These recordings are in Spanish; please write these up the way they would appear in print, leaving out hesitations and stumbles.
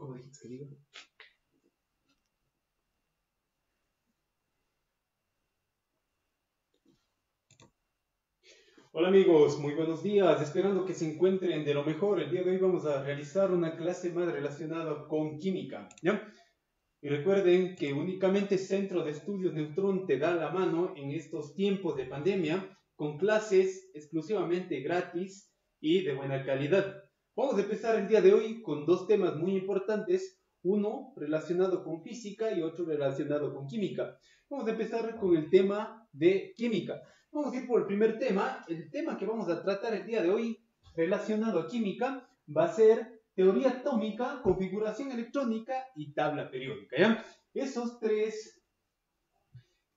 ¿Cómo dijiste que diga? Hola amigos, muy buenos días, esperando que se encuentren de lo mejor. El día de hoy vamos a realizar una clase más relacionada con química, ¿ya? Y recuerden que únicamente Centro de Estudios Neutrón te da la mano en estos tiempos de pandemia con clases exclusivamente gratis y de buena calidad. Vamos a empezar el día de hoy con dos temas muy importantes, uno relacionado con física y otro relacionado con química. Vamos a empezar con el tema de química. Vamos a ir por el primer tema. El tema que vamos a tratar el día de hoy relacionado a química va a ser teoría atómica, configuración electrónica y tabla periódica, ¿ya? Esos tres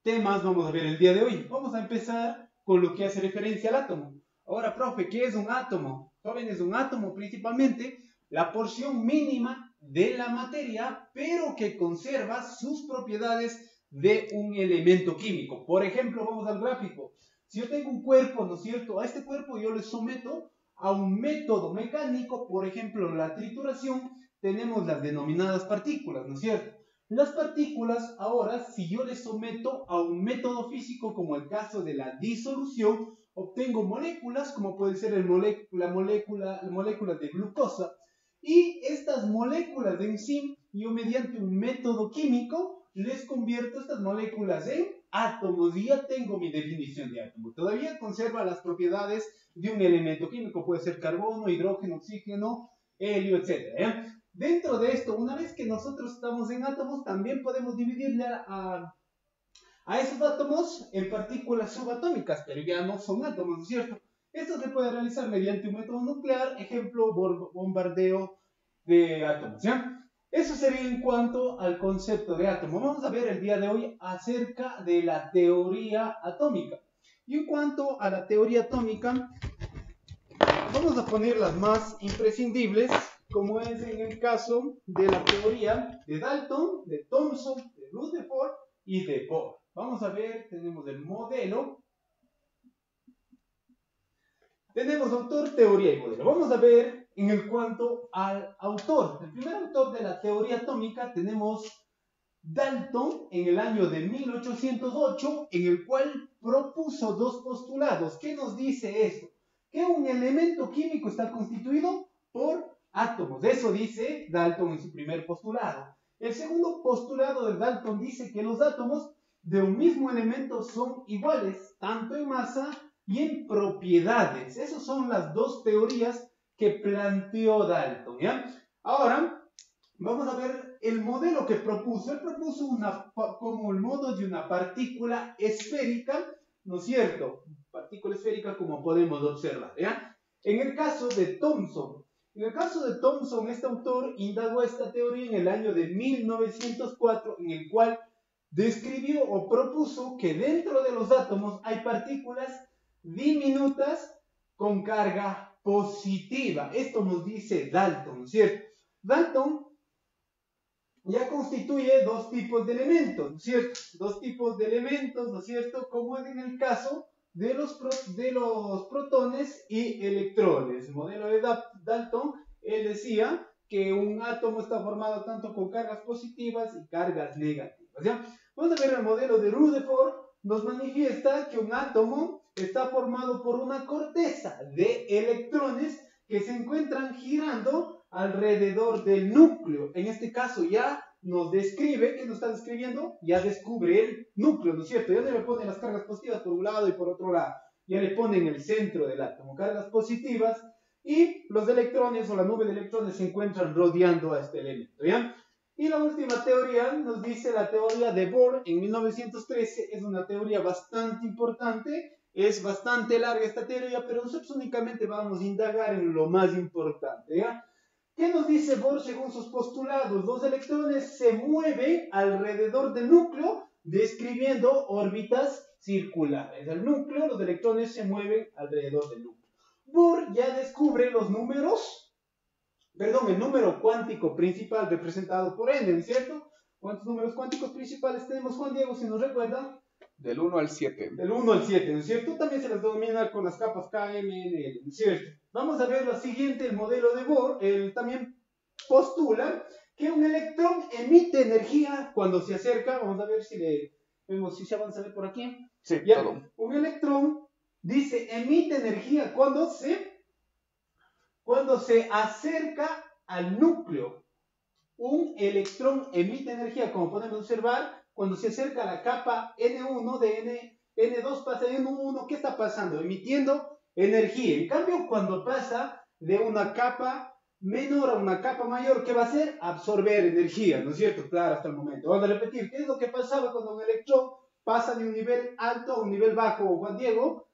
temas vamos a ver el día de hoy. Vamos a empezar con lo que hace referencia al átomo. Ahora, profe, ¿qué es un átomo? Jóvenes, un átomo principalmente la porción mínima de la materia, pero que conserva sus propiedades de un elemento químico. Por ejemplo, vamos al gráfico. Si yo tengo un cuerpo, ¿no es cierto? A este cuerpo yo le someto a un método mecánico, por ejemplo, la trituración, tenemos las denominadas partículas, ¿no es cierto? Las partículas, ahora, si yo les someto a un método físico, como el caso de la disolución, obtengo moléculas, como puede ser la molécula de glucosa, y estas moléculas en sí, yo mediante un método químico, les convierto estas moléculas en átomos, y ya tengo mi definición de átomo. Todavía conserva las propiedades de un elemento químico, puede ser carbono, hidrógeno, oxígeno, helio, etc. Dentro de esto, una vez que nosotros estamos en átomos, también podemos dividirle a esos átomos en partículas subatómicas, pero ya no son átomos, ¿no es cierto? Esto se puede realizar mediante un método nuclear, ejemplo, bombardeo de átomos, ¿ya? Eso sería en cuanto al concepto de átomo. Vamos a ver el día de hoy acerca de la teoría atómica. Y en cuanto a la teoría atómica, vamos a poner las más imprescindibles, como es en el caso de la teoría de Dalton, de Thomson, de Rutherford y de Bohr. Vamos a ver, tenemos el modelo, tenemos autor, teoría y modelo. Vamos a ver en el cuanto al autor. El primer autor de la teoría atómica tenemos Dalton en el año de 1808, en el cual propuso dos postulados. ¿Qué nos dice esto? Que un elemento químico está constituido por átomos. Eso dice Dalton en su primer postulado. El segundo postulado de Dalton dice que los átomos de un mismo elemento son iguales, tanto en masa y en propiedades. Esas son las dos teorías que planteó Dalton, ¿ya? Ahora, vamos a ver el modelo que propuso. Él propuso como el modo de una partícula esférica, ¿no es cierto? Partícula esférica como podemos observar, ¿ya? En el caso de Thomson, este autor indagó esta teoría en el año de 1904, en el cual describió o propuso que dentro de los átomos hay partículas diminutas con carga positiva. Esto nos dice Dalton, ¿cierto? Dalton ya constituye dos tipos de elementos, ¿no es cierto? Dos tipos de elementos, ¿no es cierto? Como es en el caso de los protones y electrones. El modelo de Dalton, él decía que un átomo está formado tanto con cargas positivas y cargas negativas, ¿ya? Vamos a ver el modelo de Rutherford, nos manifiesta que un átomo está formado por una corteza de electrones que se encuentran girando alrededor del núcleo. En este caso ya nos describe, ¿qué nos está describiendo? Ya descubre el núcleo, ¿no es cierto? Ya no le pone las cargas positivas por un lado y por otro lado. Ya le pone en el centro del átomo cargas positivas y los electrones o la nube de electrones se encuentran rodeando a este elemento, ¿ya? Y la última teoría nos dice la teoría de Bohr en 1913. Es una teoría bastante importante, es bastante larga esta teoría, pero nosotros únicamente vamos a indagar en lo más importante, ¿ya? ¿Qué nos dice Bohr según sus postulados? Los electrones se mueven alrededor del núcleo, describiendo órbitas circulares. El núcleo, los electrones se mueven alrededor del núcleo. Bohr ya descubre el número cuántico principal representado por n, ¿cierto? ¿Cuántos números cuánticos principales tenemos, Juan Diego, si nos recuerdan? Del 1 al 7. Del 1 al 7, ¿no es cierto? También se las denomina con las capas K, M, N, L, ¿no es cierto? Vamos a ver lo siguiente, el modelo de Bohr. Él también postula que un electrón emite energía cuando se acerca. Vamos a ver vemos si se avanza a ver por aquí. Sí, Ya, todo. un electrón, dice, emite energía cuando se acerca al núcleo. Un electrón emite energía, como podemos observar, cuando se acerca a la capa N1 de N2 pasa a N1, ¿qué está pasando? Emitiendo energía. En cambio, cuando pasa de una capa menor a una capa mayor, ¿qué va a hacer? Absorber energía, ¿no es cierto? Claro, hasta el momento. Vamos a repetir, ¿qué es lo que pasaba cuando un electrón pasa de un nivel alto a un nivel bajo, Juan Diego?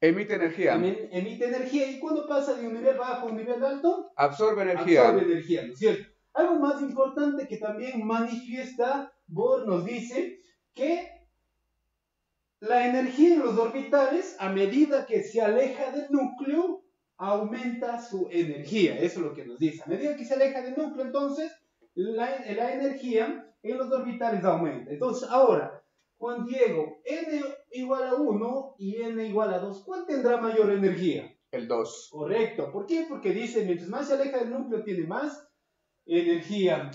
Emite energía. Emite energía, y cuando pasa de un nivel bajo a un nivel alto, Absorbe energía. absorbe energía, ¿no es cierto? Algo más importante que también manifiesta Bohr nos dice que la energía en los orbitales, a medida que se aleja del núcleo, aumenta su energía. Eso es lo que nos dice. A medida que se aleja del núcleo, entonces, la energía en los orbitales aumenta. Entonces, ahora, Juan Diego, n igual a 1 y n igual a 2, ¿cuál tendrá mayor energía? El 2. Correcto. ¿Por qué? Porque dice, mientras más se aleja del núcleo, tiene más energía.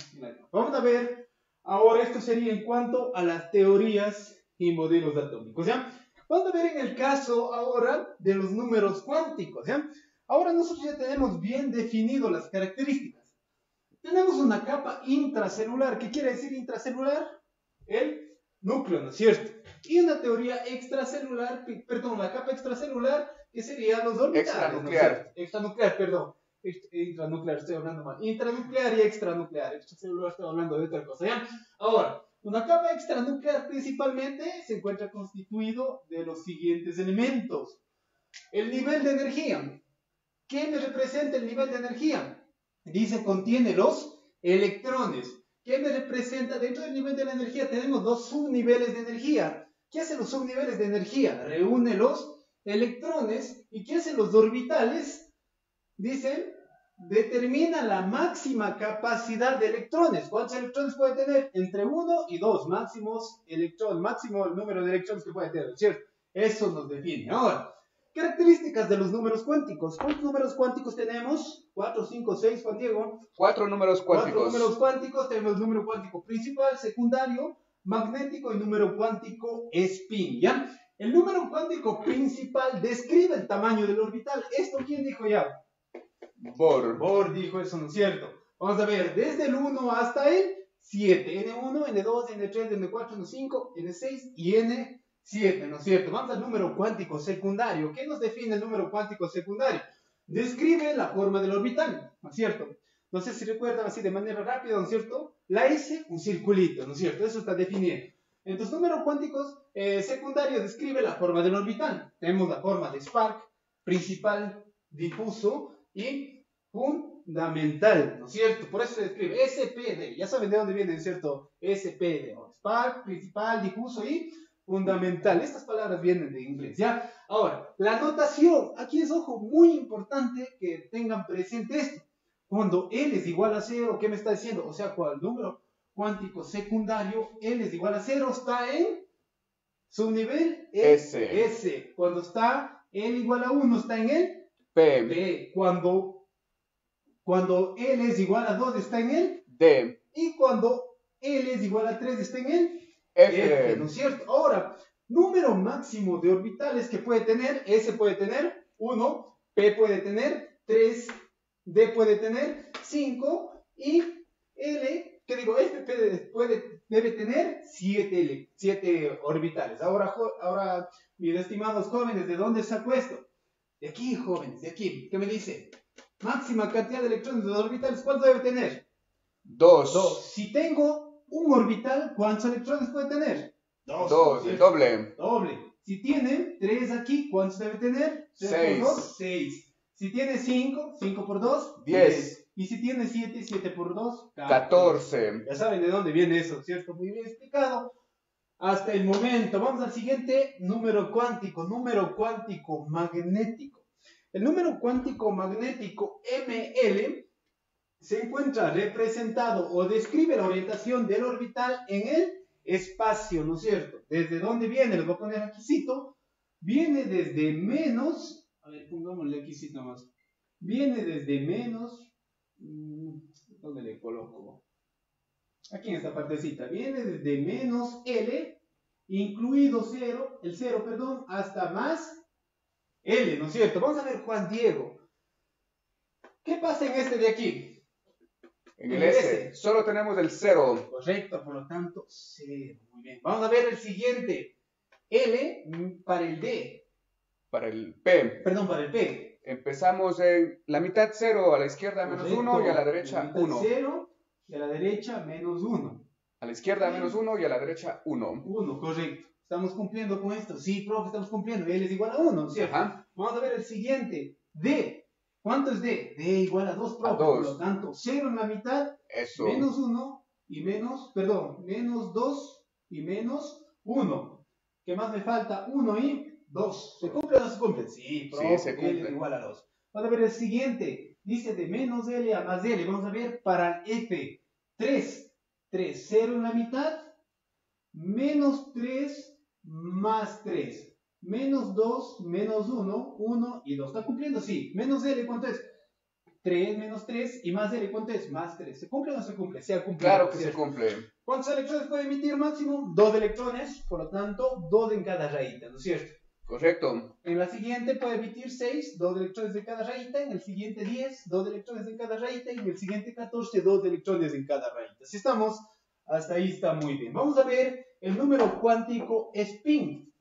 Vamos a ver, ahora esto sería en cuanto a las teorías y modelos atómicos, ¿ya? Vamos a ver en el caso ahora de los números cuánticos, ¿ya? Ahora nosotros ya tenemos bien definido las características. Tenemos una capa intracelular. ¿Qué quiere decir intracelular? El núcleo, ¿no es cierto? Y una teoría extracelular, perdón, la capa extracelular, que sería los orbitales. Extranuclear. ¿No? Extranuclear, perdón. Intranuclear, estoy hablando mal. Intranuclear y extranuclear. Extracelular, estoy hablando de otra cosa, ¿ya? Ahora, una capa extranuclear principalmente se encuentra constituido de los siguientes elementos. El nivel de energía. ¿Qué me representa el nivel de energía? Dice, contiene los electrones. ¿Qué me representa? Dentro del nivel de la energía tenemos dos subniveles de energía. ¿Qué hacen los subniveles de energía? Reúne los electrones. ¿Y qué hacen los orbitales? Dicen, determina la máxima capacidad de electrones. ¿Cuántos electrones puede tener? Entre 1 y 2 máximos electrones, máximo el número de electrones que puede tener, ¿cierto? Eso nos define. Ahora, características de los números cuánticos. ¿Cuántos números cuánticos tenemos? 4, 5, 6, Juan Diego. 4 números cuánticos. 4 números cuánticos. Tenemos el número cuántico principal, secundario, magnético y número cuántico spin, ¿ya? El número cuántico principal describe el tamaño del orbital. ¿Esto quién dijo ya? Bohr. Bohr dijo eso, ¿no es cierto? Vamos a ver, desde el 1 hasta el 7. N1, N2, N3, N4, N5, N6 y N7, ¿no es cierto? Vamos al número cuántico secundario. ¿Qué nos define el número cuántico secundario? Describe la forma del orbital, ¿no es cierto? No sé si recuerdan así de manera rápida, ¿no es cierto? La S, un circulito, ¿no es cierto? Eso está definido. Entonces, números cuánticos secundarios describe la forma del orbital. Tenemos la forma de Spark, principal, difuso y fundamental, ¿no es cierto? Por eso se describe SPD. Ya saben de dónde viene, ¿cierto? SPD, Spark, principal, difuso y fundamental. Estas palabras vienen de inglés, ¿ya? Ahora, la notación. Aquí es, ojo, muy importante que tengan presente esto. Cuando L es igual a 0, ¿qué me está diciendo? O sea, cuando el número cuántico secundario, L es igual a 0, está en subnivel S. Cuando está L igual a 1, está en el P. Cuando L es igual a 2, está en el D. Y cuando L es igual a 3, está en el F. ¿no es cierto? Ahora, número máximo de orbitales que puede tener, S puede tener 1, P puede tener 3, D puede tener 5 y L, ¿qué digo? F debe tener 7 orbitales. Ahora, mis estimados jóvenes, ¿de dónde saco esto? De aquí, jóvenes, de aquí. ¿Qué me dice? Máxima cantidad de electrones de los orbitales, ¿cuánto debe tener? 2. Si tengo un orbital, ¿cuántos electrones puede tener? 2, el doble. Si tiene 3 aquí, ¿cuántos debe tener? 3 por 2, 6. Si tiene 5, 5 por 2, 10. Y si tiene 7, 7 por 2, 14. Ya saben de dónde viene eso, ¿cierto? Muy bien explicado. Hasta el momento. Vamos al siguiente número cuántico magnético. El número cuántico magnético ML se encuentra representado o describe la orientación del orbital en el espacio, ¿no es cierto? ¿Desde dónde viene? Les voy a poner aquí cito. Viene desde menos, a ver, pongámosle aquí cito más. Viene desde menos, ¿dónde le coloco? aquí en esta partecita, viene desde menos L, incluido 0, el 0, perdón, hasta más L, ¿no es cierto? Vamos a ver Juan Diego. ¿Qué pasa en este de aquí? En el S solo tenemos el 0. Correcto, por lo tanto, 0. Muy bien. Vamos a ver el siguiente. L para el D. Para el P. Perdón, para el P. Empezamos en la mitad 0, a la izquierda menos 1 y a la derecha 1. 0 y a la derecha menos 1. A la izquierda menos 1 y a la derecha 1. 1, correcto. ¿Estamos cumpliendo con esto? Sí, profe, estamos cumpliendo. L es igual a 1, ¿cierto? Ajá. Vamos a ver el siguiente. D. ¿Cuánto es D? D igual a 2, profe. A 2. Por lo tanto, 0 en la mitad, Eso. menos 1 y menos, perdón, menos 2 y menos 1. ¿Qué más me falta? 1 y 2. ¿Se cumple o no se cumple? Sí, profe. Sí, se cumple. L es igual a 2. Vamos a ver el siguiente. Dice de menos L a más L. Vamos a ver para F. 3. 3. 0 en la mitad. Menos 3 más 3. Menos 2, menos 1, 1 y 2. ¿Está cumpliendo? Sí. Menos L, ¿cuánto es? 3 menos 3 y más L, ¿cuánto es? Más 3. ¿Se cumple o no se cumple? Se ha cumplido. Claro que se ¿cierto? cumple. ¿Cuántos electrones puede emitir máximo? 2 electrones, por lo tanto, 2 en cada rayita, ¿no es cierto? Correcto. En la siguiente puede emitir 6, 2 electrones de cada rayita. En el siguiente 10, 2 electrones en cada rayita. Y en el siguiente 14, 2 electrones en cada rayita. Si estamos, hasta ahí está muy bien. Vamos a ver el número cuántico spin.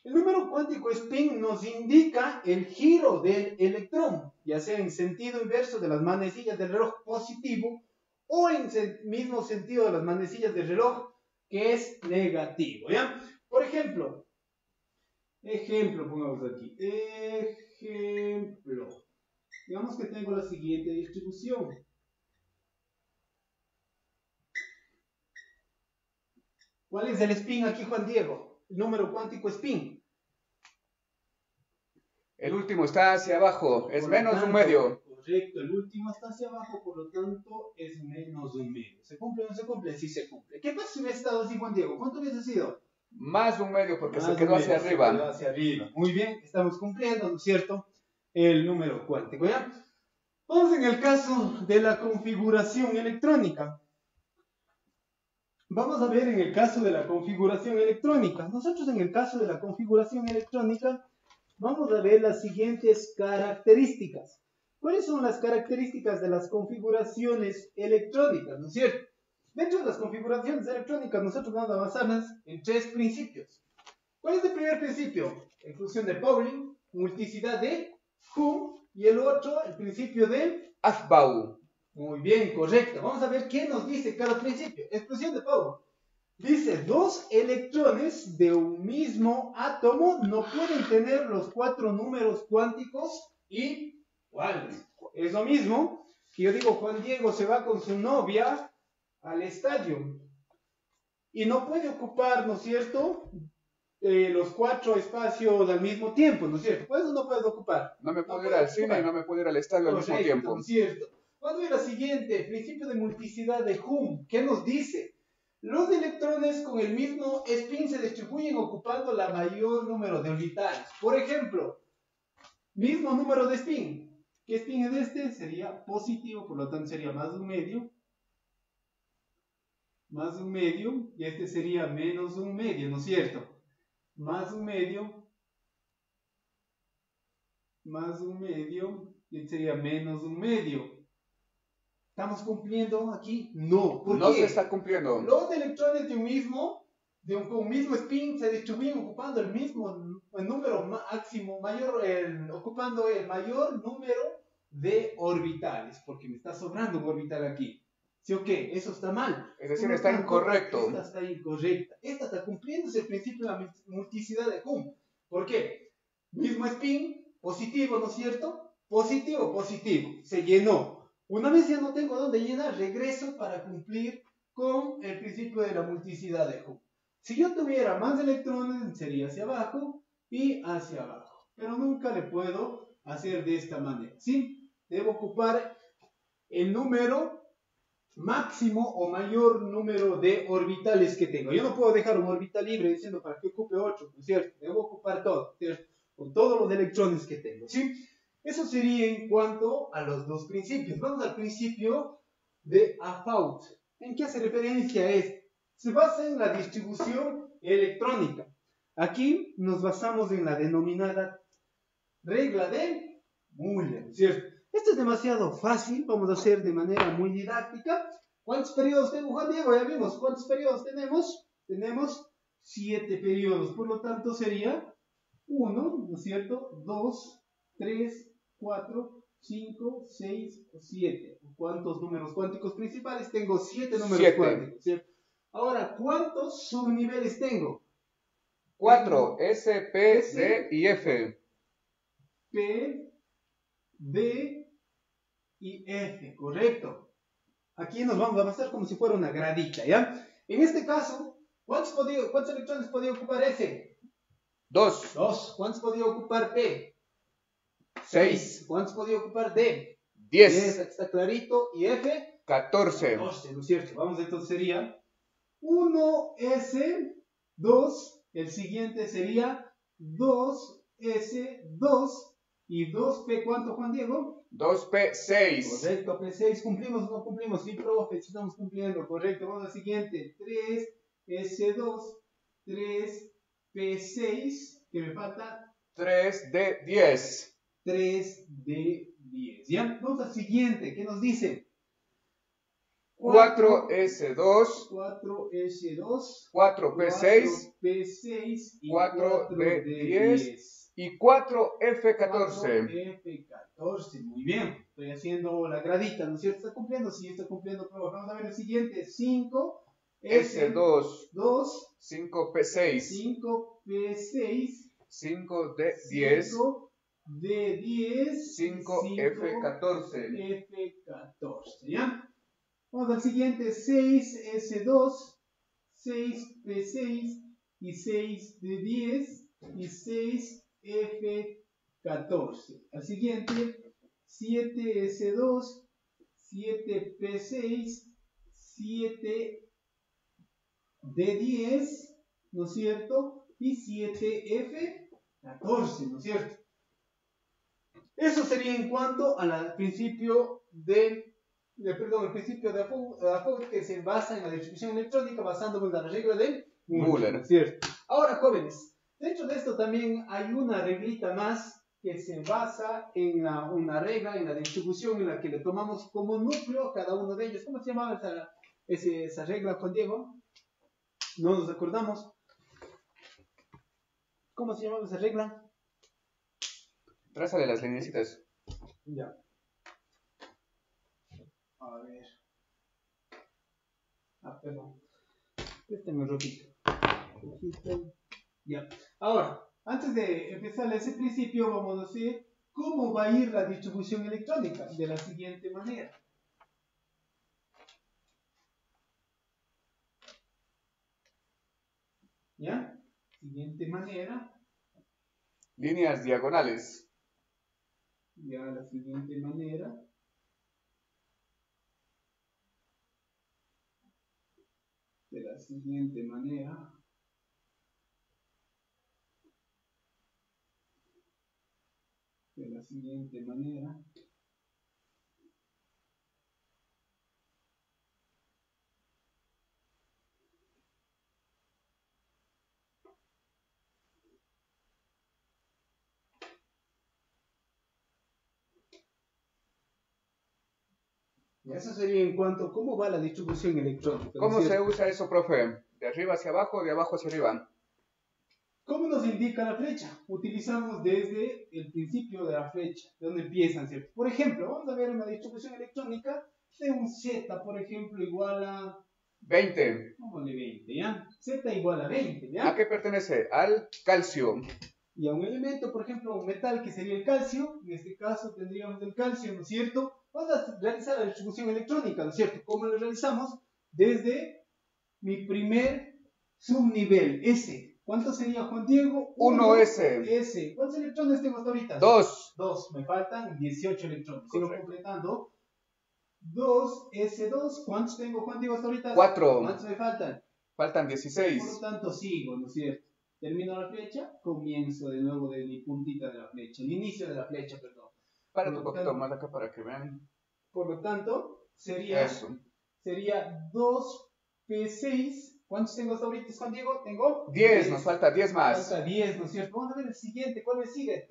El número cuántico spin nos indica el giro del electrón, ya sea en sentido inverso de las manecillas del reloj positivo o en el mismo sentido de las manecillas del reloj que es negativo, ¿ya? Por ejemplo, pongamos aquí, ejemplo, digamos que tengo la siguiente distribución. ¿Cuál es el spin aquí, Juan Diego? El número cuántico spin. El último está hacia abajo, es menos un medio. Correcto, el último está hacia abajo, por lo tanto es menos un medio. ¿Se cumple o no se cumple? Sí se cumple. ¿Qué pasa si hubiese estado así, Juan Diego? ¿Cuánto hubiese sido? Más un medio porque Más se quedó hacia arriba. Se quedó hacia arriba. Muy bien, estamos cumpliendo, ¿no es cierto? El número cuántico, ¿ya? Vamos en el caso de la configuración electrónica. Vamos a ver en el caso de la configuración electrónica. Nosotros en el caso de la configuración electrónica vamos a ver las siguientes características. ¿Cuáles son las características de las configuraciones electrónicas? ¿No es cierto? Dentro de las configuraciones electrónicas nosotros vamos a basarnos en 3 principios. ¿Cuál es el primer principio? En función de Pauling, multiplicidad de Hum, y el otro, el principio de Aufbau. Muy bien, correcto. Vamos a ver qué nos dice cada principio. Expresión de Pauling. Dice, 2 electrones de un mismo átomo no pueden tener los 4 números cuánticos iguales. Es lo mismo que yo digo, Juan Diego se va con su novia al estadio y no puede ocupar, ¿no es cierto?, los 4 espacios al mismo tiempo, ¿no es cierto? Pues no puedes ocupar. No me puedo ir al cine y no me puedo ir al estadio al mismo tiempo. ¿No es cierto? Vamos a ver la siguiente, principio de multiplicidad de Hum. ¿Qué nos dice? Los electrones con el mismo spin se distribuyen ocupando la mayor número de orbitales. Por ejemplo, mismo número de spin. ¿Qué spin es este? Sería positivo, por lo tanto sería más un medio. Más un medio, y este sería menos un medio, ¿no es cierto? Más un medio, y este sería menos un medio. ¿Estamos cumpliendo aquí? No. ¿Por qué? No se está cumpliendo. Los electrones con un mismo spin se distribuyen ocupando el mismo número máximo, ocupando el mayor número de orbitales, porque me está sobrando un orbital aquí. ¿Sí o qué? Eso está mal. Es decir, está incorrecto. Esta está incorrecta. Esta está cumpliéndose el principio de la multiplicidad de Hum. ¿Por qué? Mismo spin, positivo, ¿no es cierto? Positivo, positivo. Se llenó. Una vez ya no tengo dónde llenar, regreso para cumplir con el principio de la multiplicidad de Hum. Si yo tuviera más electrones, sería hacia abajo y hacia abajo. Pero nunca le puedo hacer de esta manera. ¿Sí? Debo ocupar el número máximo o mayor número de orbitales que tengo. Yo no puedo dejar un orbital libre diciendo para que ocupe 8, ¿no es cierto? Debo ocupar todo, ¿cierto? Con todos los electrones que tengo, ¿sí? Eso sería en cuanto a los dos principios. Vamos al principio de Afaut. ¿En qué hace referencia esto? Se basa en la distribución electrónica. Aquí nos basamos en la denominada regla de Müller, ¿cierto? Esto es demasiado fácil, vamos a hacer de manera muy didáctica. ¿Cuántos periodos tengo, Juan Diego? Ya vimos, ¿cuántos periodos tenemos? Tenemos 7 periodos, por lo tanto sería 1, ¿no es cierto? 2, 3, 4, 5, 6, 7. ¿Cuántos números cuánticos principales? Tengo 7 números cuánticos, ¿cierto? Ahora, ¿cuántos subniveles tengo? 4, S, P, D y F. P, D y F, correcto. Aquí nos vamos a basar como si fuera una gradita, ¿ya? En este caso, ¿cuántos electrones podía ocupar F? 2. 2. ¿Cuántos podía ocupar P? 6. ¿Cuántos podía ocupar D? 10. Aquí está clarito. ¿Y F? 14. 14, ¿no es cierto? Vamos, entonces sería 1S, 2. El siguiente sería 2S2. ¿Y 2P cuánto, Juan Diego? 2P, 6. Correcto, P6. ¿Cumplimos o no cumplimos? Sí, profe, estamos cumpliendo. Correcto, vamos al siguiente. 3S2, 3P6, que me falta 3D10. 3D10. ¿Ya? Vamos al siguiente. ¿Qué nos dice? 4S2, 4S2, 4P6, 4P6 y 4D10 y 4F14. 4F14, muy bien. Estoy haciendo la gradita, ¿no es cierto? ¿Está cumpliendo? Sí, está cumpliendo. Pero vamos a ver el siguiente. 5 S2, 2, 5P6, 5P6, 5D10, 5D10, 5F14. F14, ¿ya? Vamos al siguiente, 6S2, 6P6 y 6D10 y 6F14. Al siguiente, 7S2, 7P6, 7D10, ¿no es cierto? Y 7F14, ¿no es cierto? Eso sería en cuanto al principio el principio de Ampère, que se basa en la distribución electrónica basándose en la regla de Müller, ¿cierto? Ahora, jóvenes, dentro de esto también hay una reglita más que se basa en una regla, en la distribución en la que le tomamos como núcleo a cada uno de ellos. ¿Cómo se llamaba esa regla, Juan Diego? No nos acordamos. ¿Cómo se llamaba esa regla? Trázale las lineecitas. Ya. A ver. Perdón. Préstame un ratito. Ya. Ahora, antes de empezar ese principio, vamos a decir cómo va a ir la distribución electrónica. De la siguiente manera. ¿Ya? Siguiente manera. Líneas diagonales. Ya, la siguiente manera. De la siguiente manera. De la siguiente manera. Y eso sería en cuanto a cómo va la distribución electrónica. ¿Cómo se usa eso, profe? ¿De arriba hacia abajo o de abajo hacia arriba? ¿Cómo nos indica la flecha? Utilizamos desde el principio de la flecha, de donde empiezan, ¿cierto? Por ejemplo, vamos a ver una distribución electrónica de un Z, por ejemplo, igual a 20. Póngale 20, ¿ya? Z igual a 20, ¿ya? ¿A qué pertenece? Al calcio. Y a un elemento, por ejemplo, un metal que sería el calcio, en este caso tendríamos el calcio, ¿no es cierto? Vamos a realizar la distribución electrónica, ¿no es cierto? ¿Cómo lo realizamos? Desde mi primer subnivel, S. ¿Cuánto sería, Juan Diego? 1S. S. ¿Cuántos electrones tengo hasta ahorita? 2. 2. Me faltan 18 electrones. Sigo completando. 2S2. ¿Cuántos tengo, Juan Diego, hasta ahorita? 4. ¿Cuántos me faltan? Faltan Por lo 16. tanto, sigo, ¿no es cierto? Termino la flecha, comienzo de nuevo de mi puntita de la flecha, el inicio de la flecha, perdón. Párate un poquito más acá para que vean. Por lo tanto, sería sería 2P6. ¿Cuántos tengo hasta ahorita, Juan Diego? Tengo 10, nos falta 10 más. Falta 10, ¿no es cierto? Vamos a ver el siguiente. ¿Cuál me sigue?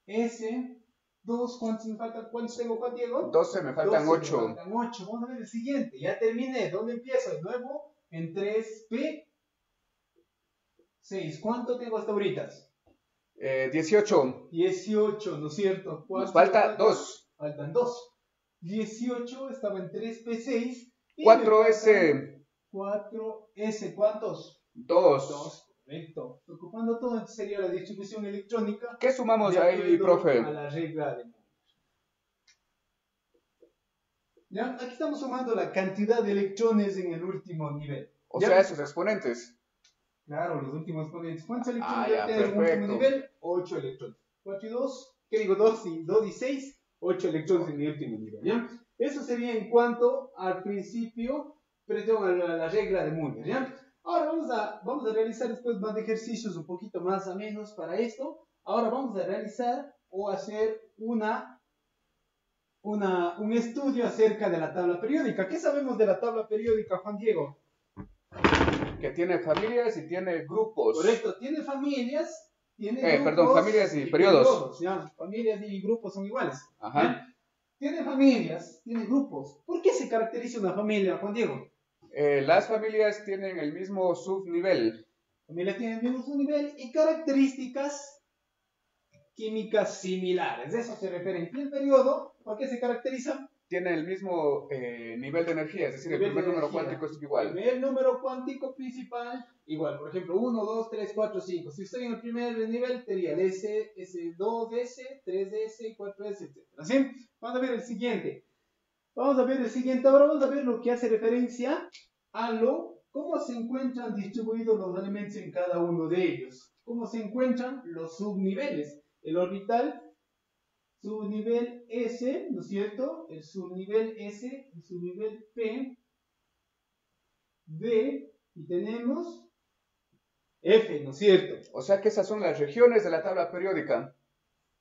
3S2. ¿Cuántos me faltan? ¿Cuántos tengo, Juan Diego? 12, me faltan 8. Me faltan 8. Vamos a ver el siguiente. Ya terminé. ¿Dónde empiezo? De nuevo en 3P6. ¿Cuánto tengo hasta ahorita? 18. 18, ¿no es cierto? Nos falta 2. Faltan 2. 18 estaba en 3P6. 4S. 4S, ¿cuántos? 2. 2, correcto. Ocupando todo, entonces sería la distribución electrónica. ¿Qué sumamos de ahí, profe? A la regla de Moore. ¿Ya? Aquí estamos sumando la cantidad de electrones en el último nivel. O ¿ya? sea, esos exponentes. Claro, los últimos exponentes. ¿Cuántos electrones ya, tiene el último perfecto. nivel? 8 electrones. 4 y 2, ¿qué digo? 2 y 6, 8 electrones en el último nivel. ¿Ya? Eso sería en cuanto al principio, perdón, a la regla de Moore. ¿Ya? Ahora vamos a realizar después más ejercicios un poquito más a menos para esto. Ahora vamos a realizar o hacer un estudio acerca de la tabla periódica. ¿Qué sabemos de la tabla periódica, Juan Diego? Que tiene familias y tiene grupos. Correcto, tiene familias, tiene grupos. Familias y periodos. ¿Ya? Familias y grupos son iguales. Ajá. ¿Ya? Tiene familias, tiene grupos. ¿Por qué se caracteriza una familia, Juan Diego? Las familias tienen el mismo subnivel. Familias tienen el mismo subnivel y características químicas similares. De eso se refiere. ¿Y el periodo? ¿Por qué se caracteriza? Tiene el mismo nivel de energía, es decir, el primer número cuántico es igual. El primer número cuántico principal, igual. Por ejemplo, 1, 2, 3, 4, 5. Si estoy en el primer nivel, sería el S, S2S, 3S, 4S, etc. ¿Así? Vamos a ver el siguiente. Ahora vamos a ver lo que hace referencia a cómo se encuentran distribuidos los elementos en cada uno de ellos. Cómo se encuentran los subniveles. El orbital, subnivel S, ¿no es cierto? El subnivel S, el subnivel P, D, y tenemos F, ¿no es cierto? O sea que esas son las regiones de la tabla periódica.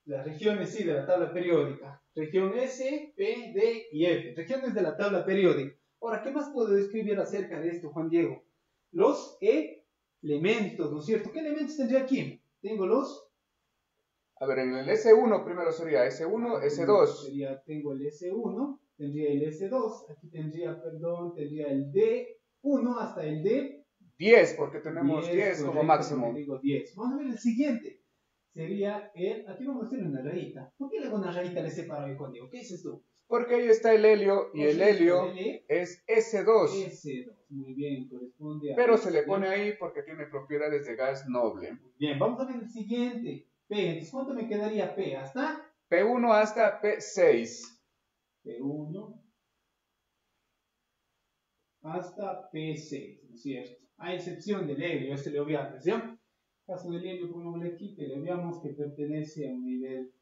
Las regiones, sí, de la tabla periódica. Región S, P, D y F. Regiones de la tabla periódica. Ahora, ¿qué más puedo describir acerca de esto, Juan Diego? Los elementos, ¿no es cierto? ¿Qué elementos tendría aquí? Tengo los... A ver, en el S1 primero sería S1, S2. Tengo el S1, tendría el S2, aquí tendría el D1 hasta el D... 10, porque tenemos 10 como máximo. Digo 10. Vamos a ver el siguiente. Sería aquí vamos a hacer una rayita. ¿Por qué le hago una rayita al S para Juan Diego? ¿Qué dices tú? Porque ahí está el helio y el helio es S2. S2, muy bien, corresponde a... Pero se le pone ahí porque tiene propiedades de gas noble. Bien, vamos a ver el siguiente. P, entonces ¿cuánto me quedaría P? ¿Hasta? P1 hasta P6. P1 hasta P6, ¿no es cierto? A excepción del helio, este le obviamos, ¿ya? En caso del helio, pongámosle aquí, que le obviamos que pertenece a un nivel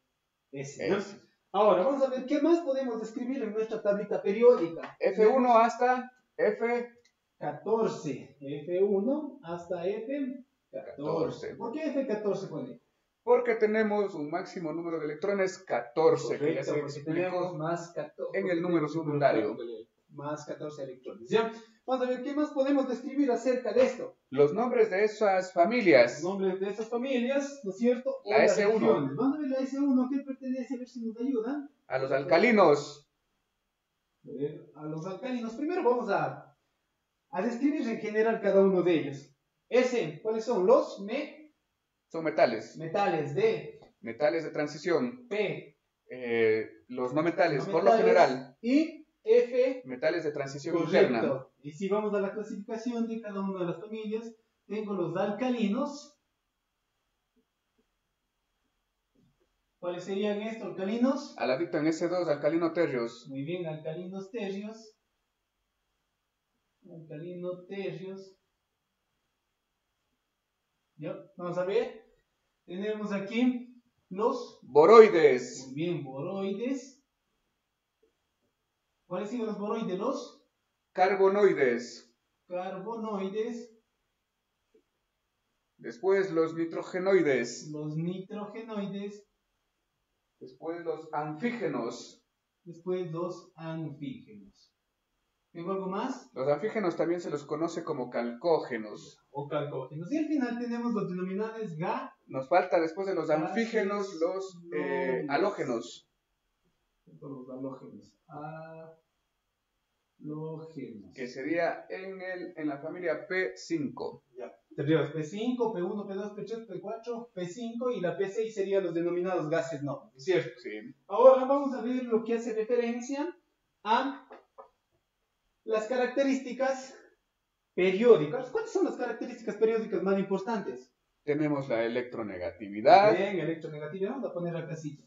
S, ¿no? Ahora, vamos a ver qué más podemos describir en nuestra tablita periódica. F1 hasta F14. F1 hasta F14. ¿Por qué F14 pone? Porque tenemos un máximo número de electrones 14, correcto, que ya se explicó más 14, en el número secundario. Más 14 electrones. ¿Ya? Vamos a ver qué más podemos describir acerca de esto. Los nombres de esas familias. Los nombres de esas familias, ¿no es cierto? La S1. Regiones. Vamos a ver la S1, ¿qué pertenece? A ver si nos ayudan. A los alcalinos. A los alcalinos. Primero vamos a describir en general cada uno de ellos. S, ¿cuáles son? Los son metales. Metales. D. Metales de transición. P. Los no metales, por lo general. Y F. Metales de transición correcto. interna. Y si vamos a la clasificación de cada una de las familias, tengo los alcalinos. ¿Cuáles serían estos alcalinos? Aladito en S2, alcalino terrios. Muy bien, alcalinos terrios. Alcalino terrios. ¿Ya? Vamos a ver. Tenemos aquí los boroides. Muy bien, boroides. ¿Cuáles son los boroides? Los carbonoides. Carbonoides. Después los nitrogenoides. Los nitrogenoides. Después los anfígenos. Después los anfígenos. ¿Tengo algo más? Los anfígenos también se los conoce como calcógenos. O calcógenos. Y al final tenemos los denominados gases. Nos falta después de los anfígenos los halógenos. Los halógenos. Halógenos. Que sería en la familia P5. Ya. Tendríamos P5, P1, P2, P3, P4, P5 y la P6 serían los denominados gases nobles, ¿cierto? Sí. Ahora vamos a ver lo que hace referencia a las características periódicas. ¿Cuáles son las características periódicas más importantes? Tenemos la electronegatividad. Bien, electronegatividad. Vamos a poner acá casita.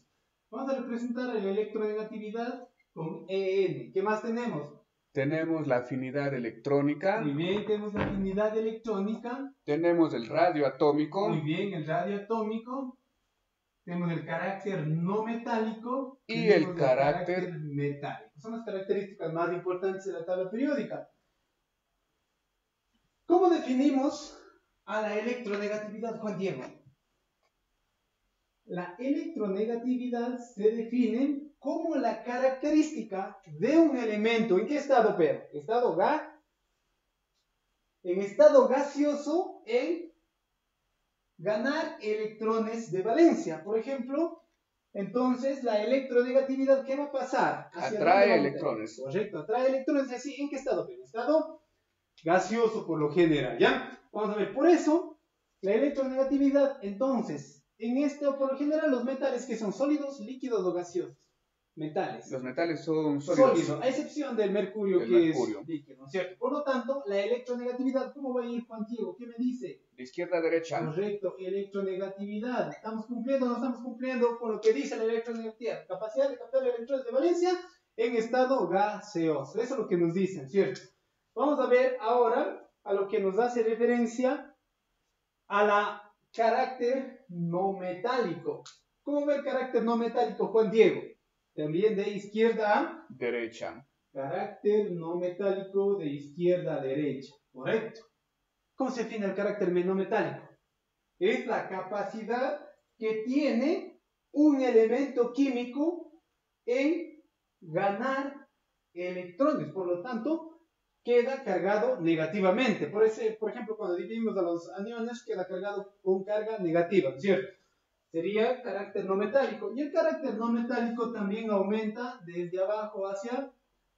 Vamos a representar la electronegatividad con EN. ¿Qué más tenemos? Tenemos la afinidad electrónica. Muy bien, tenemos la afinidad electrónica. Tenemos el radio atómico. Muy bien, el radio atómico. Tenemos el carácter no metálico. Y el carácter metálico. Son las características más importantes de la tabla periódica. ¿Cómo definimos a la electronegatividad, Juan Diego? La electronegatividad se define como la característica de un elemento. ¿En qué estado, Pedro? En estado gaseoso, en ganar electrones de valencia. Por ejemplo, entonces la electronegatividad, ¿qué va a pasar? Atrae electrones. Correcto, atrae electrones. Así, ¿en qué estado, Pedro? En estado gaseoso por lo general, ¿ya? Vamos a ver, por eso, la electronegatividad, entonces, en esto, por lo general, los metales que son sólidos, líquidos o gaseosos. Metales. Los metales son sólidos. A excepción del mercurio, es líquido, ¿no es cierto? Por lo tanto, la electronegatividad, ¿cómo va a ir, Juan Diego? ¿Qué me dice? De izquierda a derecha. Correcto, electronegatividad. ¿Estamos cumpliendo o no estamos cumpliendo con lo que dice la electronegatividad? Capacidad de captar electrones de valencia en estado gaseoso. Eso es lo que nos dicen, ¿cierto? Vamos a ver ahora a lo que nos hace referencia a la carácter no metálico. ¿Cómo ve el carácter no metálico, Juan Diego? También de izquierda a derecha. Carácter no metálico de izquierda a derecha. Correcto. ¿Cómo se define el carácter no metálico? Es la capacidad que tiene un elemento químico en ganar electrones. Por lo tanto, queda cargado negativamente. Por ejemplo, cuando dividimos a los aniones, queda cargado con carga negativa, ¿cierto? Sería carácter no metálico. Y el carácter no metálico también aumenta desde abajo hacia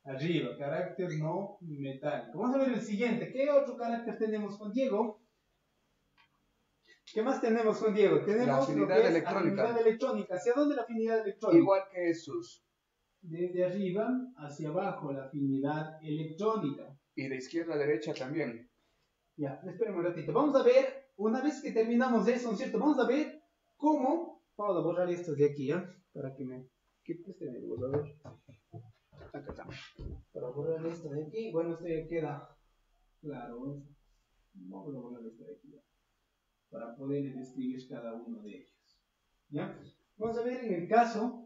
arriba. Carácter no metálico. Vamos a ver el siguiente. ¿Qué otro carácter tenemos, Juan Diego? ¿Qué más tenemos, Juan Diego? Tenemos la afinidad electrónica. Afinidad electrónica. ¿Hacia dónde la afinidad electrónica? Igual que esos. Desde arriba hacia abajo la afinidad electrónica. Y de izquierda a derecha también. Ya, espérenme un ratito. Vamos a ver, una vez que terminamos eso, ¿no es cierto? Vamos a ver cómo. Vamos a borrar esto de aquí, ¿ya? Para que me. Este me borrador. Acá está. Para borrar esto de aquí. Bueno, esto ya queda claro. Vamos a borrar esto de aquí, ¿ya? Para poder describir cada uno de ellos. ¿Ya? Vamos a ver en el caso.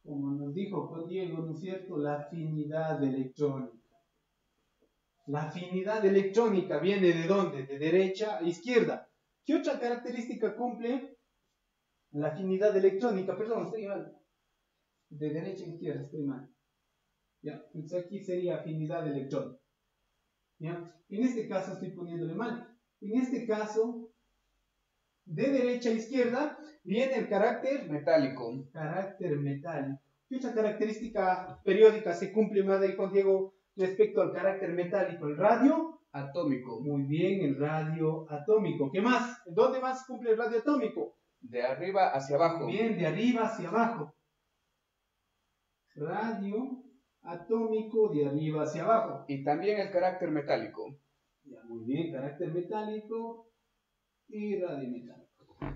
Como nos dijo Juan Diego, ¿no es cierto? La afinidad electrónica. La afinidad electrónica viene ¿de dónde? De derecha a izquierda. ¿Qué otra característica cumple la afinidad electrónica? Perdón, estoy mal. De derecha a izquierda, estoy mal. Ya, entonces aquí sería afinidad electrónica. ¿Ya? En este caso estoy poniéndole mal. En este caso, de derecha a izquierda, viene el carácter metálico. Carácter metálico. ¿Qué otra característica periódica se cumple más de Juan Diego respecto al carácter metálico? El radio atómico. Muy bien, el radio atómico. ¿Qué más? ¿Dónde más cumple el radio atómico? De arriba hacia abajo. Muy bien, de arriba hacia abajo. Radio atómico de arriba hacia abajo. Y también el carácter metálico. Ya, muy bien, carácter metálico y radio metálico.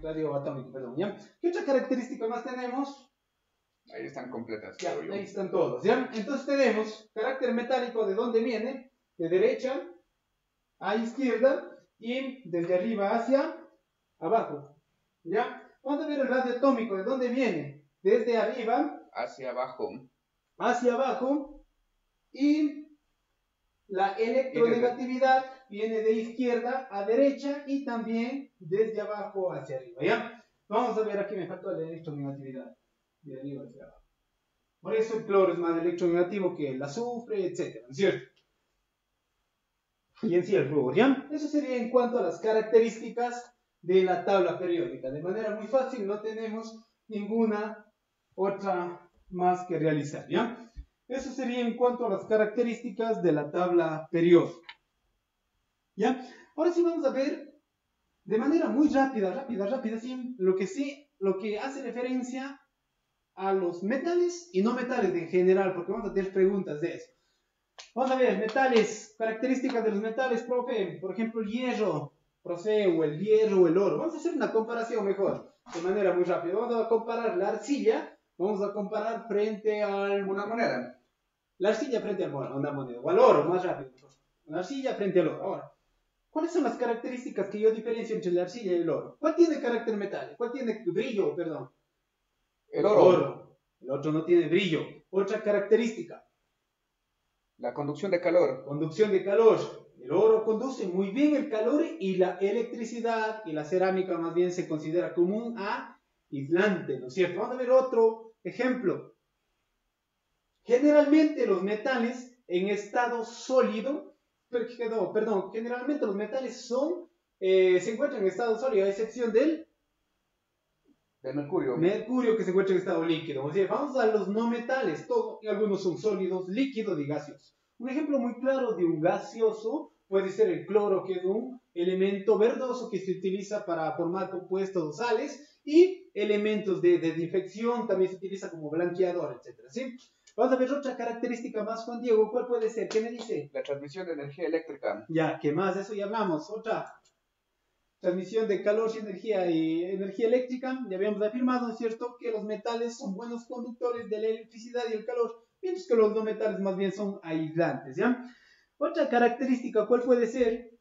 Radio atómico, perdón. ¿Ya? ¿Qué otra característica más tenemos? Ahí están completas. Ya, ahí están todos. ¿Ya? Entonces tenemos carácter metálico, ¿de dónde viene? De derecha a izquierda y desde arriba hacia abajo. ¿Ya? Vamos a ver el radio atómico, ¿de dónde viene? Desde arriba hacia abajo. Hacia abajo. Y la electronegatividad viene de izquierda a derecha y también desde abajo hacia arriba. ¿Ya? Vamos a ver, aquí me faltó la electronegatividad. De arriba hacia abajo. Por eso el cloro es más electronegativo que el azufre, etc. ¿No es cierto? Y en sí el flúor, ¿ya? Eso sería en cuanto a las características de la tabla periódica. De manera muy fácil, no tenemos ninguna otra más que realizar, ¿ya? Eso sería en cuanto a las características de la tabla periódica, ¿ya? Ahora sí vamos a ver de manera muy rápida, ¿sí? Lo que hace referencia a los metales y no metales en general, porque vamos a tener preguntas de eso. Vamos a ver, metales, características de los metales, profe, por ejemplo, el hierro, profe, o el hierro o el oro. Vamos a hacer una comparación mejor, de manera muy rápida. Vamos a comparar la arcilla, vamos a comparar frente a una moneda. La arcilla frente a una moneda, o al oro, más rápido. La arcilla frente al oro. Ahora, ¿cuáles son las características que yo diferencio entre la arcilla y el oro? ¿Cuál tiene carácter metálico? ¿Cuál tiene brillo, perdón? El oro. El otro no tiene brillo. Otra característica. La conducción de calor. Conducción de calor. El oro conduce muy bien el calor y la electricidad, y la cerámica más bien se considera como un aislante, ¿no es cierto? Vamos a ver otro ejemplo. Generalmente los metales en estado sólido, generalmente los metales se encuentran en estado sólido, a excepción del mercurio. Mercurio, que se encuentra en estado líquido. O sea, vamos a los no metales. Algunos son sólidos, líquidos y gaseosos. Un ejemplo muy claro de un gaseoso puede ser el cloro, que es un elemento verdoso que se utiliza para formar compuestos sales, y elementos de desinfección también se utiliza como blanqueador, etc. ¿Sí? Vamos a ver otra característica más, Juan Diego. ¿Cuál puede ser? ¿Qué me dice? La transmisión de energía eléctrica. Ya, ¿qué más? De eso ya hablamos. Otra. Transmisión de calor y energía eléctrica. Ya habíamos afirmado, ¿no es cierto?, que los metales son buenos conductores de la electricidad y el calor, mientras que los no metales más bien son aislantes, ¿ya? Otra característica, ¿cuál puede ser?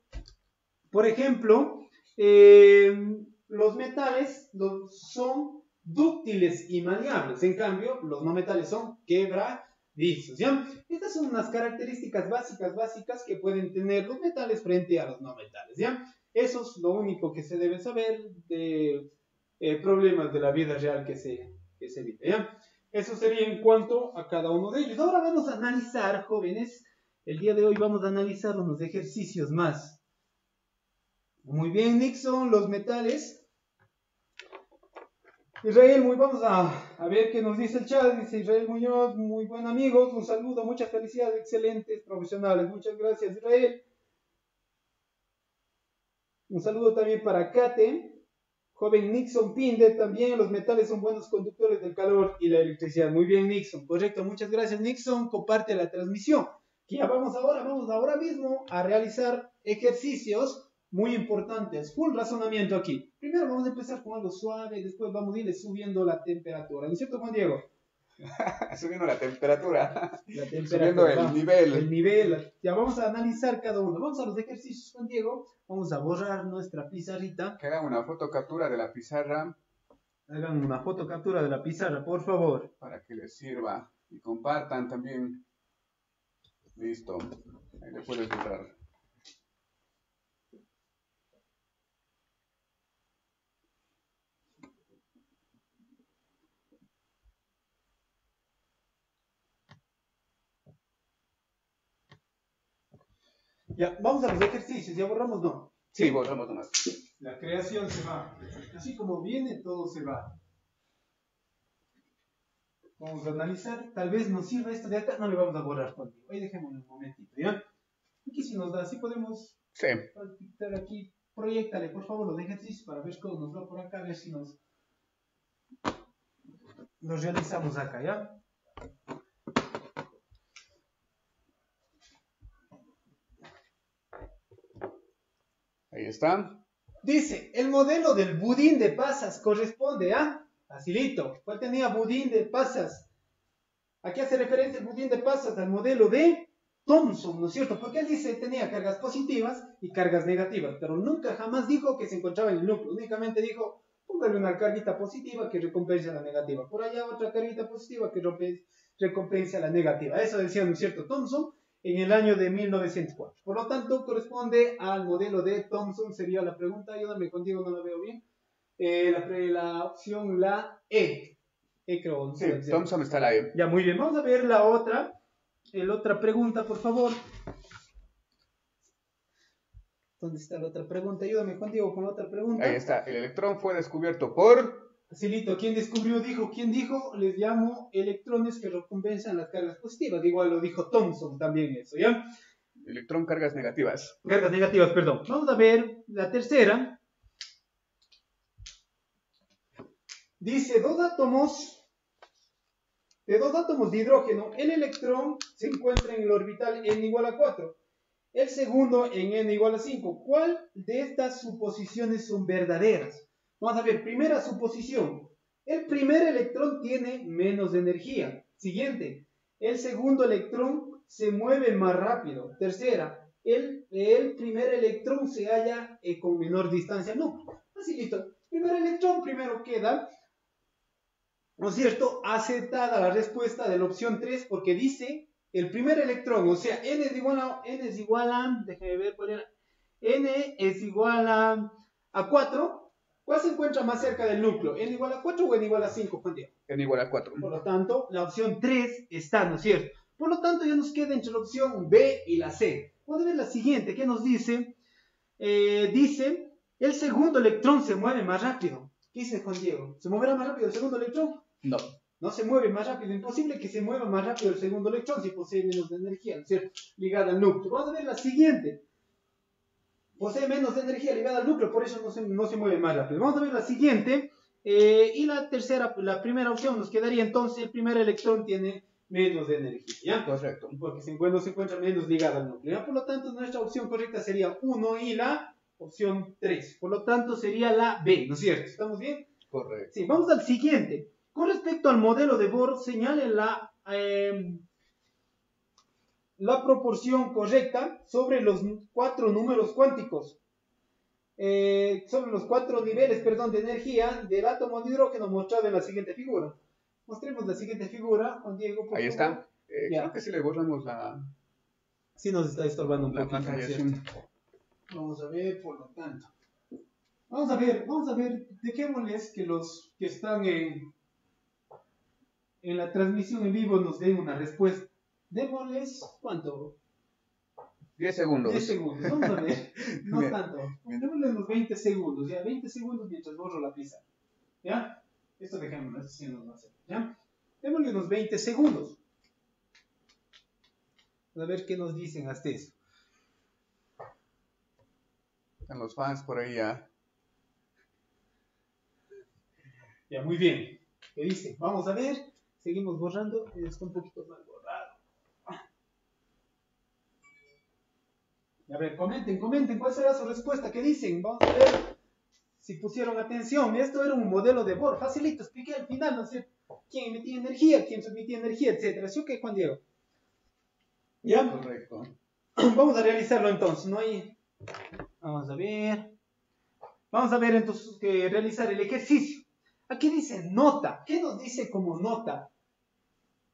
Por ejemplo, los metales son dúctiles y maleables, en cambio, los no metales son quebradizos, ¿ya? Estas son unas características básicas que pueden tener los metales frente a los no metales, ¿ya? Eso es lo único que se debe saber de problemas de la vida real que se vive, ¿ya? Eso sería en cuanto a cada uno de ellos. Ahora vamos a analizar, jóvenes, el día de hoy vamos a analizar unos ejercicios más. Muy bien, Nixon, los metales. Israel, vamos a ver qué nos dice el chat. Dice Israel Muñoz, muy buen amigos, un saludo, muchas felicidades, excelentes profesionales. Muchas gracias, Israel. Un saludo también para Kate. Joven Nixon Pinde, también los metales son buenos conductores del calor y la electricidad. Muy bien, Nixon. Correcto, muchas gracias, Nixon. Comparte la transmisión. Que ya vamos ahora mismo a realizar ejercicios muy importantes. Full razonamiento aquí. Primero vamos a empezar con algo suave, después vamos a ir subiendo la temperatura. ¿No es cierto, Juan Diego? Subiendo la temperatura. Subiendo el nivel. El nivel. Ya vamos a analizar cada uno. Vamos a los ejercicios, Juan Diego. Vamos a borrar nuestra pizarrita. Que hagan una fotocaptura de la pizarra. Hagan una fotocaptura de la pizarra, por favor. Para que les sirva. Y compartan también. Listo. Ahí le puedes borrar. Ya, vamos a los ejercicios. ¿Ya borramos? No. Sí, borramos nomás. La creación se va. Así como viene, todo se va. Vamos a analizar. Tal vez nos sirva esto de acá. No le vamos a borrar contigo. Ahí dejémoslo un momentito, ¿ya? Aquí si nos da, así podemos practicar aquí. Proyéctale, por favor, los ejercicios para ver cómo nos va por acá. A ver si los realizamos acá, ¿ya? Ahí está. Dice, el modelo del budín de pasas corresponde a... Facilito. ¿Cuál tenía budín de pasas? ¿A qué hace referencia el budín de pasas? Al modelo de Thomson, ¿no es cierto? Porque él dice tenía cargas positivas y cargas negativas, pero nunca jamás dijo que se encontraba en el núcleo. Únicamente dijo, póngale una carguita positiva que recompensa la negativa. Por allá otra carguita positiva que recompensa la negativa. Eso decía, ¿no es cierto?, Thomson en el año de 1904. Por lo tanto, corresponde al modelo de Thomson. Sería la pregunta. Ayúdame contigo, no la veo bien. La opción, la E. Sí, Thomson está ahí. Ya, muy bien. Vamos a ver la otra pregunta, por favor. ¿Dónde está la otra pregunta? Ayúdame, Juan Diego, con la otra pregunta. Ahí está. El electrón fue descubierto por... Facilito. ¿Quién descubrió? ¿Quién dijo? Les llamo electrones que recompensan las cargas positivas. Igual lo dijo Thomson también eso, ¿ya? Electrón, cargas negativas. Cargas negativas, perdón. Vamos a ver la tercera. Dice, de dos átomos de hidrógeno, el electrón se encuentra en el orbital n igual a 4. El segundo en n igual a 5. ¿Cuál de estas suposiciones son verdaderas? Vamos a ver, primera suposición. El primer electrón tiene menos energía. Siguiente, el segundo electrón se mueve más rápido. Tercera, el primer electrón se halla con menor distancia. No, facilito. Primer electrón primero queda, ¿no es cierto?, aceptada la respuesta de la opción 3 porque dice el primer electrón, o sea, n es igual a, déjeme ver cuál era, n es igual a 4. ¿Cuál se encuentra más cerca del núcleo? ¿N igual a 4 o n igual a 5, Juan Diego? N igual a 4. Por lo tanto, la opción 3 está, ¿no es cierto? Por lo tanto, ya nos queda entre la opción B y la C. Vamos a ver la siguiente, ¿qué nos dice? Dice, el segundo electrón se mueve más rápido. ¿Qué dice Juan Diego? ¿Se moverá más rápido el segundo electrón? No. No se mueve más rápido. Imposible que se mueva más rápido el segundo electrón si posee menos energía, ¿no es cierto?, ligada al núcleo. Vamos a ver la siguiente. Posee menos energía ligada al núcleo, por eso no se mueve más rápido. Vamos a ver la siguiente. Y la tercera, la primera opción nos quedaría entonces, el primer electrón tiene menos energía, ¿ya? Correcto. Porque se encuentra menos ligada al núcleo, ¿ya? Por lo tanto, nuestra opción correcta sería 1 y la opción 3. Por lo tanto, sería la B, ¿no es cierto? ¿Estamos bien? Correcto. Sí, vamos al siguiente. Con respecto al modelo de Bohr, señale la proporción correcta sobre los 4 números cuánticos. Sobre los 4 niveles, de energía del átomo de hidrógeno mostrado en la siguiente figura. Mostremos la siguiente figura, Juan Diego, por Ahí favor. está. Creo que si le borramos la... Sí nos está estorbando un poquito. Pantallación. Vamos a ver, por lo tanto. Vamos a ver, dejémosles que los que están en la transmisión en vivo nos den una respuesta. Démosles, ¿cuánto? 10 segundos. 10 segundos, vamos a ver. No bien. Tanto. Démosle unos 20 segundos, ya. 20 segundos mientras borro la pizarra. ¿Ya? Esto dejémoslo, esto sí nos va a hacer. ¿Ya? Démosle unos 20 segundos. A ver qué nos dicen hasta eso. Están los fans por ahí ya. Ya, muy bien. ¿Qué dice? Vamos a ver. Seguimos borrando. Está un poquito mal borrado. A ver, comenten. ¿Cuál será su respuesta? ¿Qué dicen? Vamos a ver si pusieron atención. Esto era un modelo de Bohr. Facilito, expliqué al final, ¿no sé? ¿Quién emitía energía? ¿Quién transmitía energía? Etcétera. ¿Sí o qué, Juan Diego? ¿Ya? Correcto. Vamos a realizarlo entonces. No hay... Vamos a ver. Vamos a ver entonces realizar el ejercicio. Aquí dice nota. ¿Qué nos dice como nota?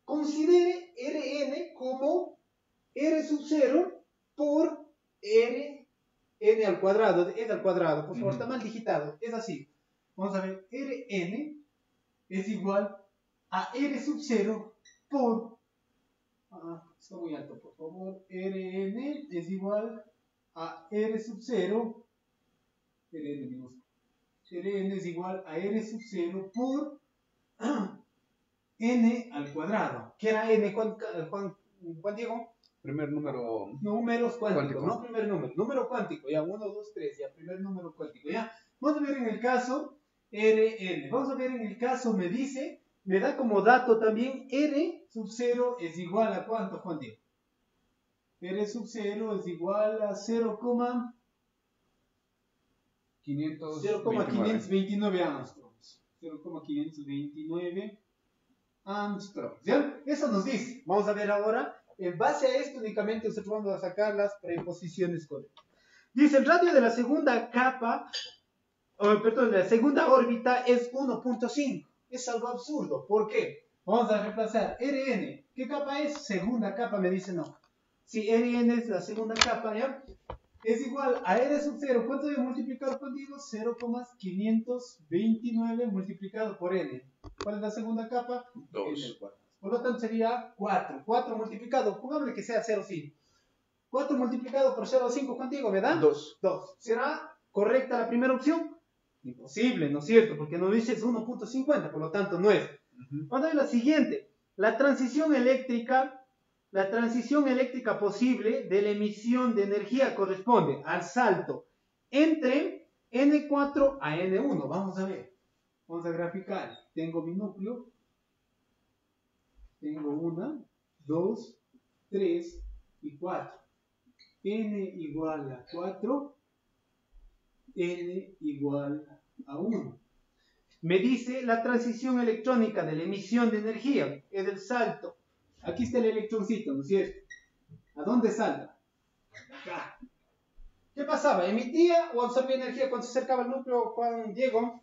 Considere Rn como R sub 0 por Rn al cuadrado. Es al cuadrado, por favor, está mal digitado. Es así. Vamos a ver. Rn es igual a R sub 0 por... está muy alto, por favor. Rn es igual a R sub 0. Rn es igual a R sub 0 por n al cuadrado. ¿Qué era n, Juan Diego? Primer número... Números cuánticos, no primer número. Número cuántico, ya, 1, 2, 3, ya, primer número cuántico, ya. Vamos a ver en el caso Rn. Vamos a ver en el caso, me da como dato también R sub 0 es igual a ¿cuánto, Juan Diego? R sub 0 es igual a 0,529 Angstroms. 0,529 Angstroms. ¿Ya? Eso nos dice. Vamos a ver ahora. En base a esto únicamente nosotros vamos a sacar las preposiciones correctas. Dice el radio de la segunda capa, de la segunda órbita es 1.5. Es algo absurdo. ¿Por qué? Vamos a reemplazar Rn. ¿Qué capa es? Segunda capa, me dice no. Si Rn es la segunda capa, ¿ya? es igual a R sub 0. ¿Cuánto debe multiplicar contigo? 0,529 multiplicado por N. ¿Cuál es la segunda capa? 2. N cuadrado. Por lo tanto sería 4. 4 multiplicado, pongámosle que sea 0,5. 4 multiplicado por 0,5 contigo, ¿verdad? 2. 2. ¿Será correcta la primera opción? Imposible, ¿no es cierto? Porque nos dice 1.50, por lo tanto no es. Vamos a ver la siguiente. La transición eléctrica posible de la emisión de energía corresponde al salto entre N4 a N1. Vamos a ver. Vamos a graficar. Tengo mi núcleo. Tengo 1, 2, 3 y 4. N igual a 4. N igual a 1. Me dice la transición electrónica de la emisión de energía. Es el salto. Aquí está el electroncito, ¿no es cierto? ¿A dónde salta? Acá. ¿Qué pasaba? ¿Emitía o absorbía energía cuando se acercaba al núcleo Juan Diego?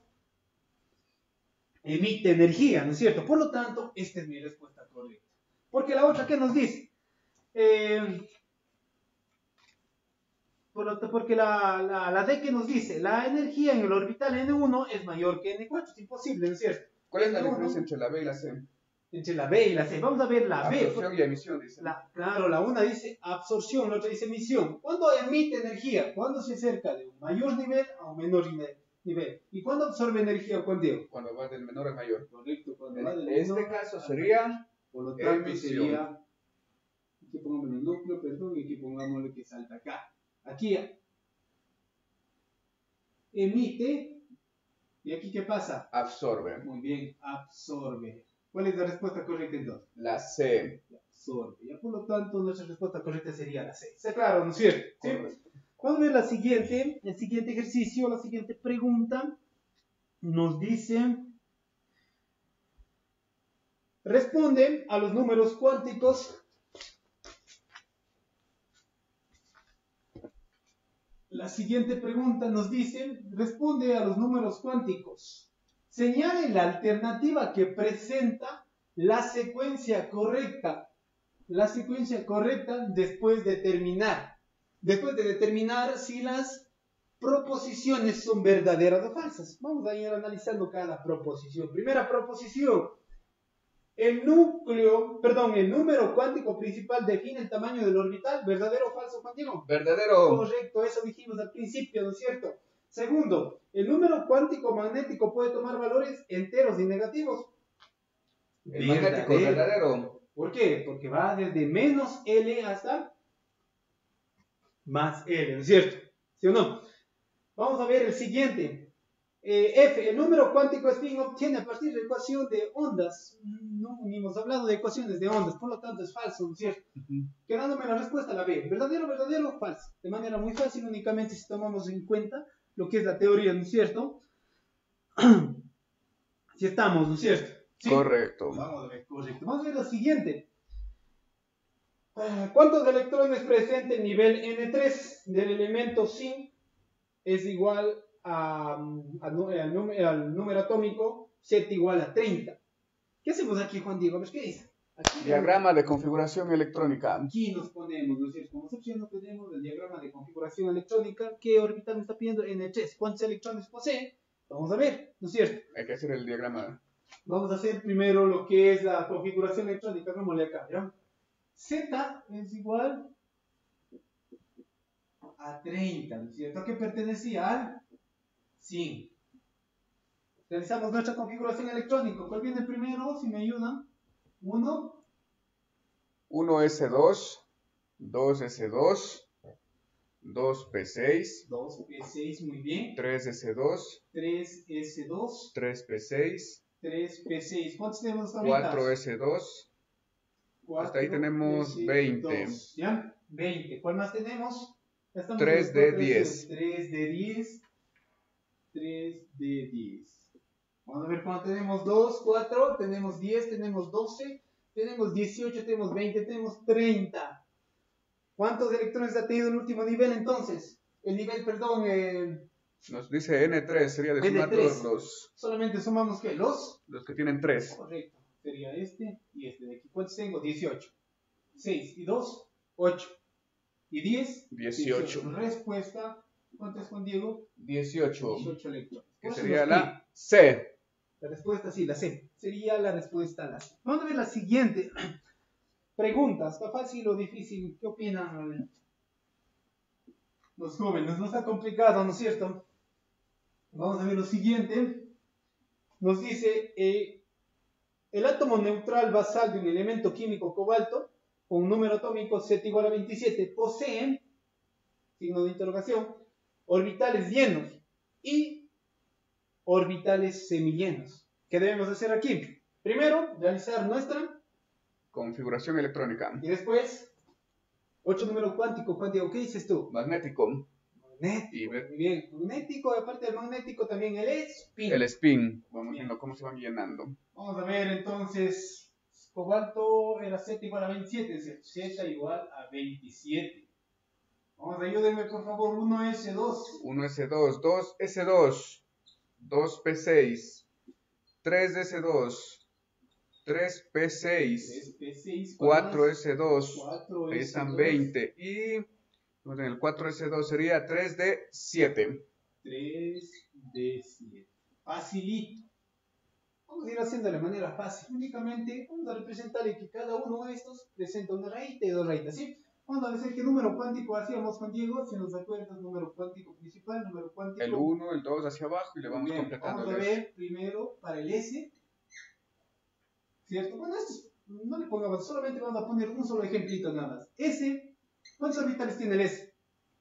Emite energía, ¿no es cierto? Por lo tanto, esta es mi respuesta correcta. Porque la otra, ¿qué nos dice? Porque la D que nos dice, la energía en el orbital N1 es mayor que N4. Es imposible, ¿no es cierto? ¿Cuál es la diferencia entre la B y la C? Entre la B y la C. Vamos a ver la B. Absorción y emisión, dice. Claro, la una dice absorción, la otra dice emisión. ¿Cuándo emite energía? Cuando se acerca de un mayor nivel a un menor nivel. ¿Y cuándo absorbe energía, Juan Diego? Cuando va del menor al mayor. Correcto. Cuando En va del este menor caso al sería mayor. Por lo tanto emisión. sería, aquí pongámosle el núcleo, perdón, y aquí pongámosle que salta acá. Aquí emite, ¿y aquí qué pasa? Absorbe. Muy bien, absorbe. ¿Cuál es la respuesta correcta entonces? La C. Absorbe. Ya por lo tanto, nuestra respuesta correcta sería la C. ¿Está claro, no es cierto? ¿Sí? Correcto. Vamos a ver el siguiente ejercicio, la siguiente pregunta. Nos dice, responde a los números cuánticos. La siguiente pregunta nos dice, responde a los números cuánticos. Señale la alternativa que presenta la secuencia correcta. La secuencia correcta después de determinar si las proposiciones son verdaderas o falsas. Vamos a ir analizando cada proposición. Primera proposición. El número cuántico principal define el tamaño del orbital. ¿Verdadero o falso, Juan Diego? Verdadero. Correcto, eso dijimos al principio, ¿no es cierto? Segundo, el número cuántico magnético puede tomar valores enteros y negativos. El magnético es verdadero. ¿Por qué? Porque va desde menos L hasta más L, ¿no es cierto? ¿Sí o no? Vamos a ver el siguiente. F, el número cuántico spin obtiene a partir de ecuación de ondas. No hemos hablado de ecuaciones de ondas, por lo tanto es falso, ¿no es cierto? Quedándome la respuesta la B. ¿Verdadero, verdadero, falso? De manera muy fácil, únicamente si tomamos en cuenta lo que es la teoría, ¿no es cierto? Si estamos, ¿no es cierto? ¿Sí? Correcto. Vamos a ver, correcto. Vamos a ver lo siguiente. ¿Cuántos electrones presenta el nivel N3 del elemento zinc es igual al número atómico Z igual a 30? ¿Qué hacemos aquí, Juan Diego? ¿Qué dice? Aquí Diagrama de configuración electrónica. Aquí nos ponemos, ¿no es cierto? Como opción nos tenemos el diagrama de configuración electrónica. ¿Qué orbital me está pidiendo? N3. ¿Cuántos electrones posee? Vamos a ver, ¿no es cierto? Hay que hacer el diagrama. Vamos a hacer primero lo que es la configuración electrónica. Hagámosle acá, ¿ya? Z es igual a 30, ¿no es cierto? ¿A qué pertenecía? Al 100. Realizamos nuestra configuración electrónica. ¿Cuál viene primero? Si me ayudan. 1S2, 2S2, 2P6, 2P6, muy bien. 3S2, 3S2, 3P6, 3P6. ¿Cuántos tenemos ahorita? 4S2. Hasta ahí tenemos 20. ¿Ya? 20. ¿Cuál más tenemos? 3 de 10. 3 de 10. 3 de 10. Vamos a ver cuánto tenemos. 2, 4, tenemos 10, tenemos 12, tenemos 18, tenemos 20, tenemos 30. ¿Cuántos electrones ha tenido el último nivel entonces? El nivel, perdón, Nos dice N3, sería de sumar N3. todos los... Solamente sumamos, ¿qué? Los que tienen 3. Correcto. Sería este y este de aquí. ¿Cuántos tengo? 18. 6 y 2, 8. ¿Y 10? 18. Respuesta, ¿cuántas con Diego? 18. 18 electrones. Que Por eso sería los la C. La respuesta, sí, la C. Sería la respuesta la C. Vamos a ver la siguiente. Pregunta, ¿está fácil o difícil? ¿Qué opinan los jóvenes? No está complicado, ¿no es cierto? Vamos a ver lo siguiente. Nos dice, el átomo neutral basal de un elemento químico cobalto con un número atómico Z igual a 27 posee, signo de interrogación, orbitales llenos y orbitales semillenos. ¿Qué debemos hacer aquí? Primero, realizar nuestra Configuración electrónica. y después 8 número cuántico. Juan Diego, ¿qué dices tú? Magnético. Magnético, muy bien. Magnético, aparte del magnético también el spin. El spin. Vamos Bien. viendo cómo se van llenando. Vamos a ver entonces, cobalto era Z igual a 27, es decir, Z igual a 27. Vamos, ayúdenme por favor, 1S2. 1S2, 2S2, 2P6, 3S2, 3P6, 3P6, 4S2, pesan 20. Y en el 4S2 sería 3D7. 3D7. Facilito. Vamos a ir haciendo de manera fácil. Únicamente vamos a representarle que cada uno de estos presenta una rayita y dos rayitas, ¿sí? Vamos a decir qué número cuántico hacíamos con Diego. Si nos acuerdas, número cuántico principal, número cuántico. El 1, el 2 hacia abajo y le vamos Bien, completando. vamos a ver primero para el S. ¿Cierto? Bueno, esto no le pongamos, solamente vamos a poner un solo ejemplito nada más. S, ¿cuántos orbitales tiene el S?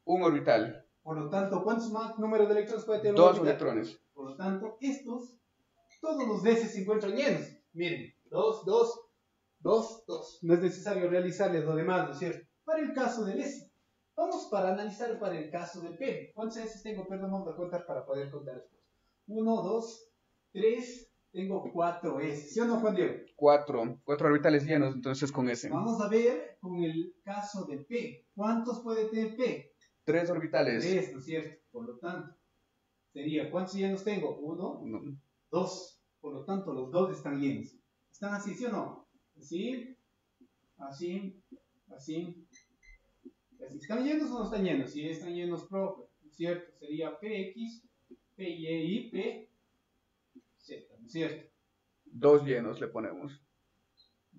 Un orbital. Por lo tanto, ¿cuántos más números de electrones puede tener un 2 orbital? electrones. Por lo tanto, todos los DS se encuentran llenos. Miren, 2, 2, 2, 2. No es necesario realizarles lo demás, ¿no es cierto? Para el caso del S. Vamos para analizar para el caso del P. ¿Cuántos S tengo? Perdón, vamos a contar para poder contar después. 1, 2, 3, tengo 4 S. ¿Sí o no, Juan Diego? 4 orbitales llenos, entonces con S. Vamos a ver con el caso de P. ¿Cuántos puede tener P? 3 orbitales. 3, ¿no es cierto? Por lo tanto, sería, ¿cuántos llenos tengo? 1, 2. Por lo tanto, los dos están llenos. ¿Están así, sí o no? Así, así, así. Así. ¿Están llenos o no están llenos? Si están llenos, profe, ¿no es cierto? Sería PX, PY y PZ, ¿no es cierto? 2 llenos le ponemos.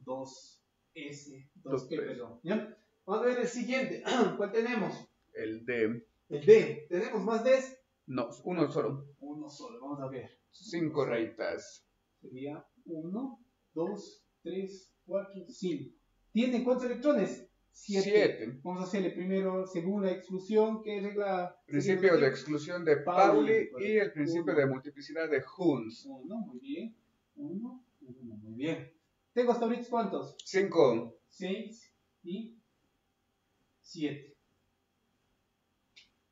2S, 2P, perdón. ¿Ya? Vamos a ver el siguiente. ¿Cuál tenemos? El D. El D. ¿Tenemos más Ds? No, uno solo. Uno solo, vamos a ver. 5 rayitas. Sería 1, 2, 3, 4, 5. ¿Tienen cuántos electrones? 7. Vamos a hacerle primero, según la exclusión, ¿qué regla? Principio de exclusión de Pauli y el principio de multiplicidad de Hunds. 1, muy bien. 1, 1, muy bien. ¿Tengo hasta ahorita cuántos? 5. 6 y 7.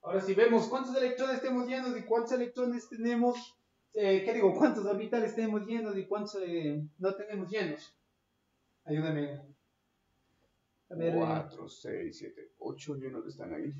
Ahora si vemos cuántos electrones tenemos llenos y cuántos electrones tenemos, cuántos orbitales tenemos llenos y cuántos no tenemos llenos. Ayúdame. A ver, 4, 6, 7, 8 llenos están ahí.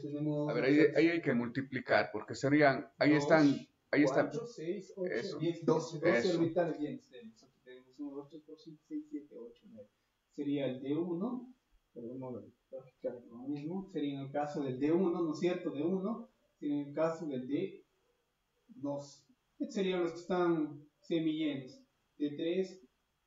tenemos, A ver, ahí hay que multiplicar porque serían, ahí 2, están, ahí 4, están. 6, 8, Eso. 10, 12 Eso. orbitales llenos tenemos. Aquí tenemos 1, 2, 3, 4, 5, 6, 7, 8, 9. Sería el D1, podemos graficar lo mismo, sería en el caso del D1, ¿no es cierto? D1, sería en el caso del D2. Estos serían los que están semillenos, D3,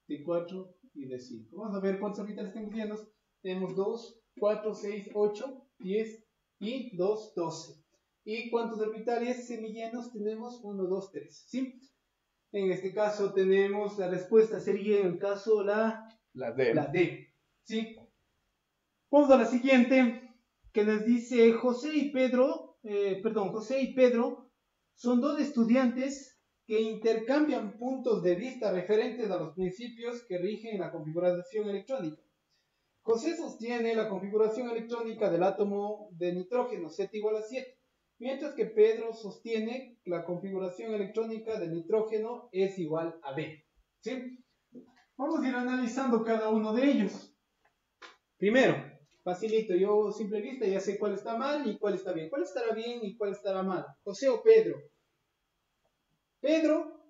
D4 y D5. Vamos a ver cuántos orbitales tenemos llenos. Tenemos 2, 4, 6, 8, 10 y 2, 12. ¿Y cuántos orbitales semillenos tenemos? 1, 2, 3. ¿Sí? En este caso tenemos, la respuesta sería en el caso la D. La D. ¿Sí? Vamos a la siguiente, que nos dice José y Pedro son dos estudiantes que intercambian puntos de vista referentes a los principios que rigen la configuración electrónica. José sostiene la configuración electrónica del átomo de nitrógeno Z igual a 7, mientras que Pedro sostiene la configuración electrónica del nitrógeno es igual a B. ¿Sí? Vamos a ir analizando cada uno de ellos. Primero, facilito, yo a simple vista ya sé cuál está mal y cuál está bien. ¿Cuál estará bien y cuál estará mal? José o Pedro. Pedro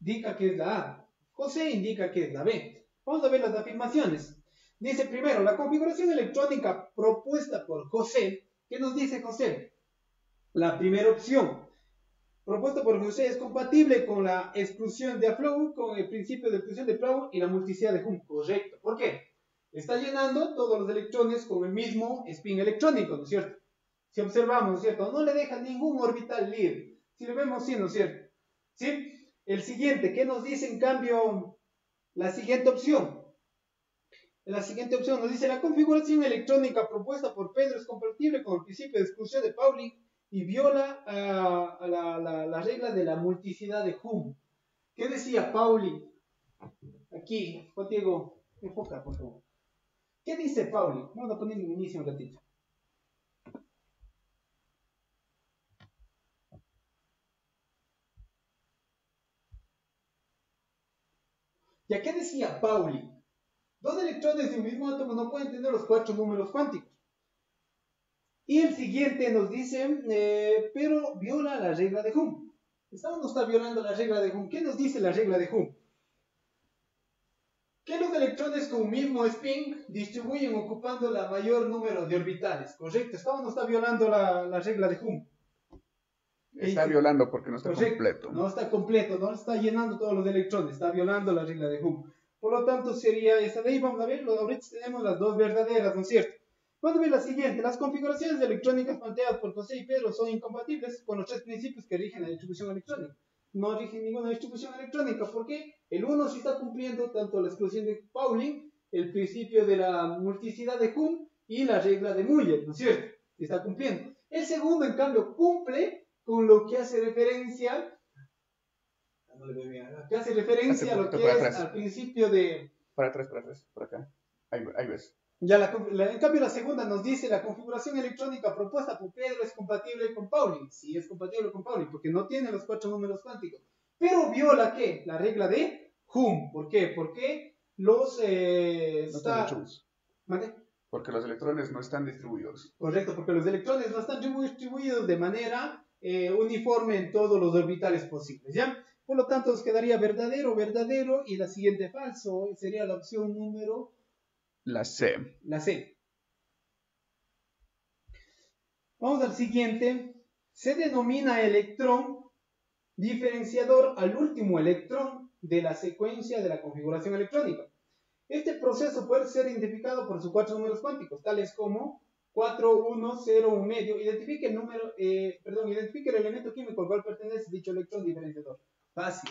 indica que es la A. José indica que es la B. Vamos a ver las afirmaciones. Dice primero, la configuración electrónica propuesta por José. ¿Qué nos dice José? La primera opción propuesta por José es compatible con la exclusión de Aflou, con el principio de exclusión de Proud y la multiplicidad de Hum. Correcto. ¿Por qué? Está llenando todos los electrones con el mismo spin electrónico, ¿no es cierto? Si observamos, ¿no es cierto? No le deja ningún orbital libre. Si lo vemos, sí, ¿no es cierto? ¿Sí? El siguiente, ¿qué nos dice en cambio la siguiente opción? La siguiente opción nos dice la configuración electrónica propuesta por Pedro es compatible con el principio de exclusión de Pauling y viola la regla de la multiplicidad de Hum. ¿Qué decía Pauling? Aquí, Juan Diego, enfoca, por favor. ¿Qué dice Pauling? Vamos a poner en inicio un ratito. ¿Ya qué decía Pauling? Dos electrones de un mismo átomo no pueden tener los 4 números cuánticos. Y el siguiente nos dice, pero viola la regla de Hum. ¿Está o no está violando la regla de Hum? ¿Qué nos dice la regla de Hum? Que los electrones con un mismo spin distribuyen ocupando el mayor número de orbitales. ¿Correcto? ¿Está o no está violando la regla de Hum? Está violando porque no está completo. No está completo, no está llenando todos los electrones, está violando la regla de Hum. Por lo tanto, sería esta de ahí. Vamos a ver, ahorita tenemos las dos verdaderas, ¿no es cierto? Vamos a ver la siguiente. Las configuraciones electrónicas planteadas por José y Pedro son incompatibles con los tres principios que rigen la distribución electrónica. No rigen ninguna distribución electrónica. ¿Por qué? El uno sí está cumpliendo tanto la exclusión de Pauling, el principio de la multiplicidad de Hum y la regla de Muller, ¿no es cierto? Está cumpliendo. El segundo, en cambio, cumple con lo que hace referencia a lo que es al principio de... Para atrás, por acá. Ahí ves. Ya en cambio la segunda nos dice la configuración electrónica propuesta por Pedro es compatible con Pauling. Sí, es compatible con Pauling porque no tiene los 4 números cuánticos. Pero viola ¿qué? La regla de Hum. ¿Por qué? Porque los... no están distribuidos. ¿Vale? Porque los electrones no están distribuidos. Correcto, porque los electrones no están distribuidos de manera uniforme en todos los orbitales posibles, ¿ya? Por lo tanto, nos quedaría verdadero, verdadero, y la siguiente falso, sería la opción número... La C. La C. Vamos al siguiente. Se denomina electrón diferenciador al último electrón de la secuencia de la configuración electrónica. Este proceso puede ser identificado por sus 4 números cuánticos, tales como 4, 1, 0, 1 medio. Identifique el elemento químico al cual pertenece dicho electrón diferenciador. Fácil.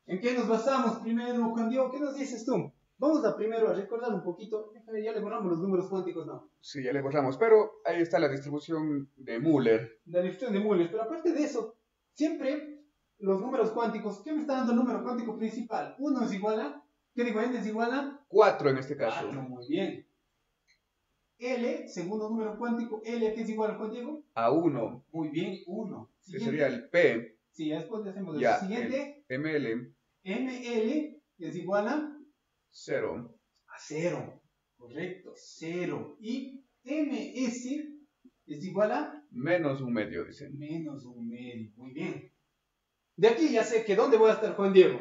¿En qué nos basamos primero, Juan Diego? ¿Qué nos dices tú? Vamos primero a recordar un poquito. Ya le borramos los números cuánticos, ¿no? Sí, ya le borramos, pero ahí está la distribución de Müller. La distribución de Müller. Pero aparte de eso, siempre los números cuánticos, ¿qué me está dando el número cuántico principal? 1 es igual a... ¿Qué digo? N es igual a... 4 en este caso. 4, muy bien. L, segundo número cuántico, L, ¿qué es igual a Juan Diego? A 1. Muy bien, 1. Que sería el P. Sí, después le hacemos ya, el siguiente. ML. ML es igual a... 0. A 0. Correcto, 0. Y MS es igual a... Menos 1 medio, dicen. Menos 1 medio, muy bien. De aquí ya sé que ¿dónde voy a estar, Juan Diego?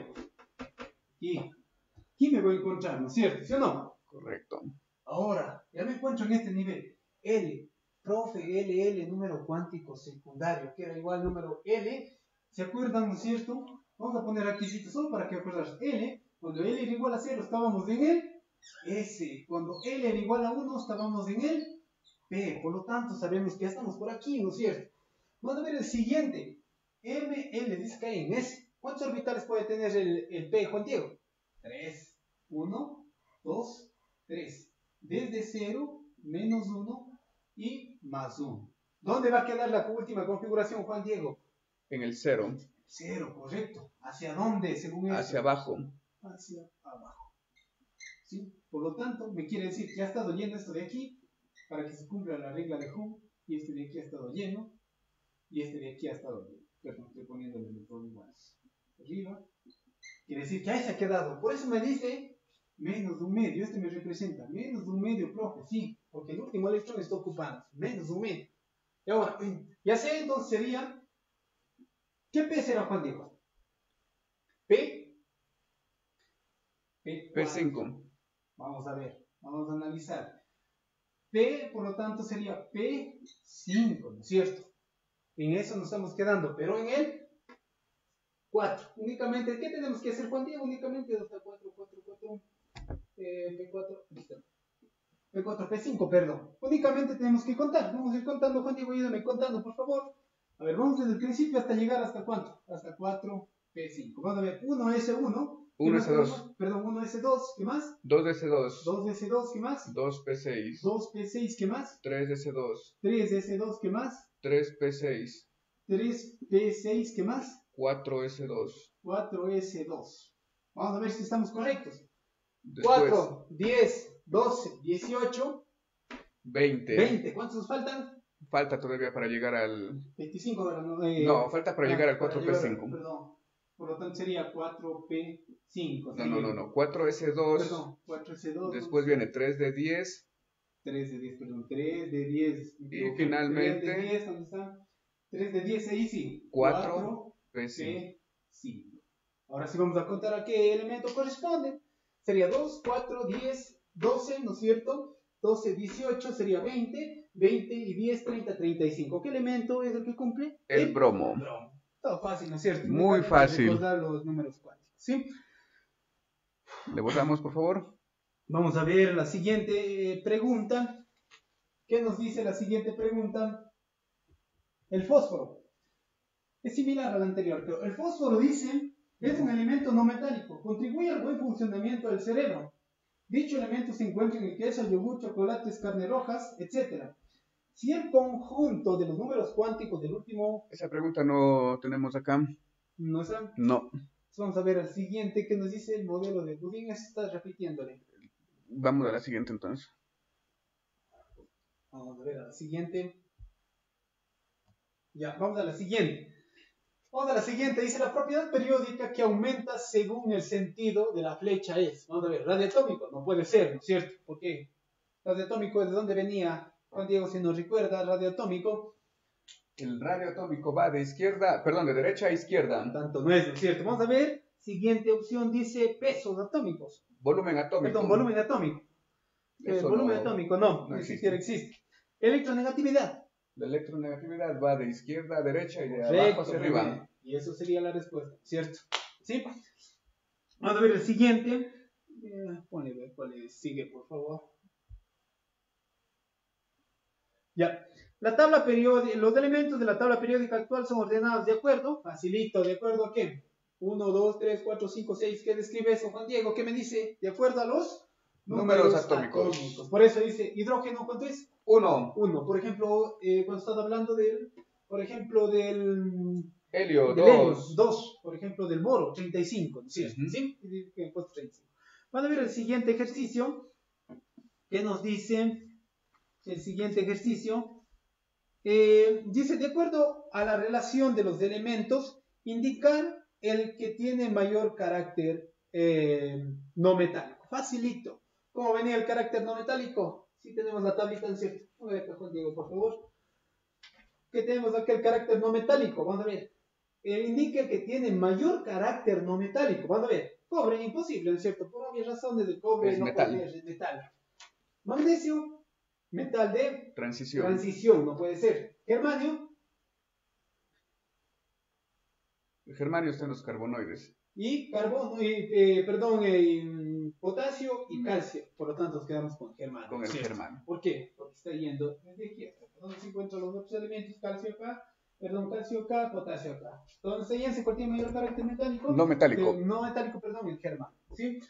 Aquí me voy a encontrar, ¿no es cierto? ¿Sí o no? Correcto. Ahora, ya me encuentro en este nivel. L, profe, LL, número cuántico secundario, que era igual al número L. ¿Se acuerdan, no es cierto? Vamos a poner aquí solo para que acuerdas. L, cuando L era igual a 0, estábamos en el S. Cuando L era igual a 1, estábamos en el P. Por lo tanto, sabemos que ya estamos por aquí, ¿no es cierto? Vamos a ver el siguiente. ML dice que hay en S. ¿Cuántos orbitales puede tener el P, Juan Diego? 3. 1, 2, 3. Desde 0, menos 1 y más 1. ¿Dónde va a quedar la última configuración, Juan Diego? En el 0. 0, correcto. ¿Hacia dónde, según esto? Hacia abajo. Hacia abajo. ¿Sí? Por lo tanto, me quiere decir que ha estado lleno esto de aquí para que se cumpla la regla de Hum, y este de aquí ha estado lleno, y este de aquí ha estado lleno. Perdón, estoy poniendo el electrón igual arriba. Quiere decir que ahí se ha quedado. Por eso me dice menos 1 medio. Este me representa menos 1 medio, profe. Sí, porque el último electrón está ocupando menos 1 medio. Y ahora, ya sé, entonces sería... ¿Qué P será, Juan Diego? P P4. P5. Vamos a ver, vamos a analizar. P, por lo tanto, sería P5, ¿no es cierto? En eso nos estamos quedando, pero en el 4. Únicamente, ¿qué tenemos que hacer, Juan Diego? Únicamente 2 a 4, 4, 4, P4, listo. P4, P5, perdón. Únicamente tenemos que contar. Vamos a ir contando, Juan Diego, ayúdame contando, por favor. A ver, vamos desde el principio hasta llegar hasta ¿cuánto? Hasta 4, P5. Vamos a ver, 1S1. 1S2. Perdón, 1S2, ¿qué más? 2S2. 2S2, ¿qué más? 2P6. 2P6, ¿qué más? 3S2. 3S2, ¿qué más? 3P6. 3P6, ¿qué más? 4S2. 4S2. Vamos a ver si estamos correctos. Después, 4, 10, 12, 18, 20. 20. ¿Cuántos nos faltan? Falta todavía para llegar al... 25 ahora, ¿no? No, falta para llegar al para 4P5. perdón. Por lo tanto sería 4P5. No. 4S2. Perdón, 4S2. Después viene 3 de 10. 3 de 10, perdón. 3 de 10. Y finalmente... 3 de 10, ¿dónde está? 3 de 10, ahí sí. 4P5. P5. Ahora sí vamos a contar a qué elemento corresponde. Sería 2, 4, 10, 12, ¿no es cierto? 12, 18 sería 20, 20 y 10, 30, 35. ¿Qué elemento es el que cumple? El bromo. Todo fácil, ¿no es cierto? Muy fácil. Recordar los números cuánticos, ¿sí? ¿Le votamos, por favor? Vamos a ver la siguiente pregunta. ¿Qué nos dice la siguiente pregunta? El fósforo. Es similar al anterior, pero el fósforo dice... Es un elemento no metálico, contribuye al buen funcionamiento del cerebro. Dicho elemento se encuentra en el queso, yogur, chocolates, carnes rojas, etc. Si el conjunto de los números cuánticos del último... Esa pregunta no tenemos acá. ¿No está? No. Vamos a ver el siguiente que nos dice el modelo de Budín. Está repitiéndole. Vamos a la siguiente entonces. Vamos a ver a la siguiente. Ya, vamos a la siguiente. Vamos a la siguiente, dice la propiedad periódica que aumenta según el sentido de la flecha es. Vamos a ver, radioatómico, no puede ser, ¿no es cierto? ¿Por qué? Radioatómico, ¿de dónde venía? Juan Diego, si nos recuerda, radioatómico. El radioatómico va de izquierda, perdón, de derecha a izquierda. Tanto no es, ¿no es cierto? Vamos a ver, siguiente opción dice pesos atómicos. Volumen atómico. Perdón, volumen atómico. El volumen atómico no ni siquiera existe. Electronegatividad. La electronegatividad va de izquierda a derecha y de abajo hacia arriba. Y eso sería la respuesta, ¿cierto? ¿Sí? Vamos a ver el siguiente. Ponle ver cuál sigue, por favor. Ya. La tabla periódica, los elementos de la tabla periódica actual son ordenados de acuerdo. Facilito, ¿de acuerdo a qué? 1, 2, 3, 4, 5, 6. ¿Qué describe eso, Juan Diego? ¿Qué me dice? De acuerdo a los números atómicos. Por eso dice hidrógeno, ¿cuánto es? 1. 1. Por ejemplo, cuando estás hablando del, por ejemplo, del helio, 2. 2. Por ejemplo, del boro, 35. ¿Sí? ¿Sí? Van a ver el siguiente ejercicio. ¿Qué nos dice el siguiente ejercicio? Dice, de acuerdo a la relación de los elementos, indicar el que tiene mayor carácter no metálico. Facilito. ¿Cómo venía el carácter no metálico? Si tenemos la tablita en cierto. Vamos a ver, Juan Diego, por favor. ¿Qué tenemos aquí? El carácter no metálico. Vamos a ver. Indica el que tiene mayor carácter no metálico. Vamos a ver. Cobre, imposible, ¿no es cierto? Por obvias razones, el cobre es no metal. puede ser metal. Magnesio, metal de transición. No puede ser. Germanio. El germanio está en los carbonoides. Y potasio y calcio. Por lo tanto, nos quedamos con germanio. Con el germanio. ¿Por qué? Porque está yendo desde izquierda. ¿Dónde se encuentran los otros elementos? Calcio acá, potasio acá. Entonces, ¿ya se contiene mayor carácter metálico? No metálico. No metálico, perdón, el germanio. ¿Sí?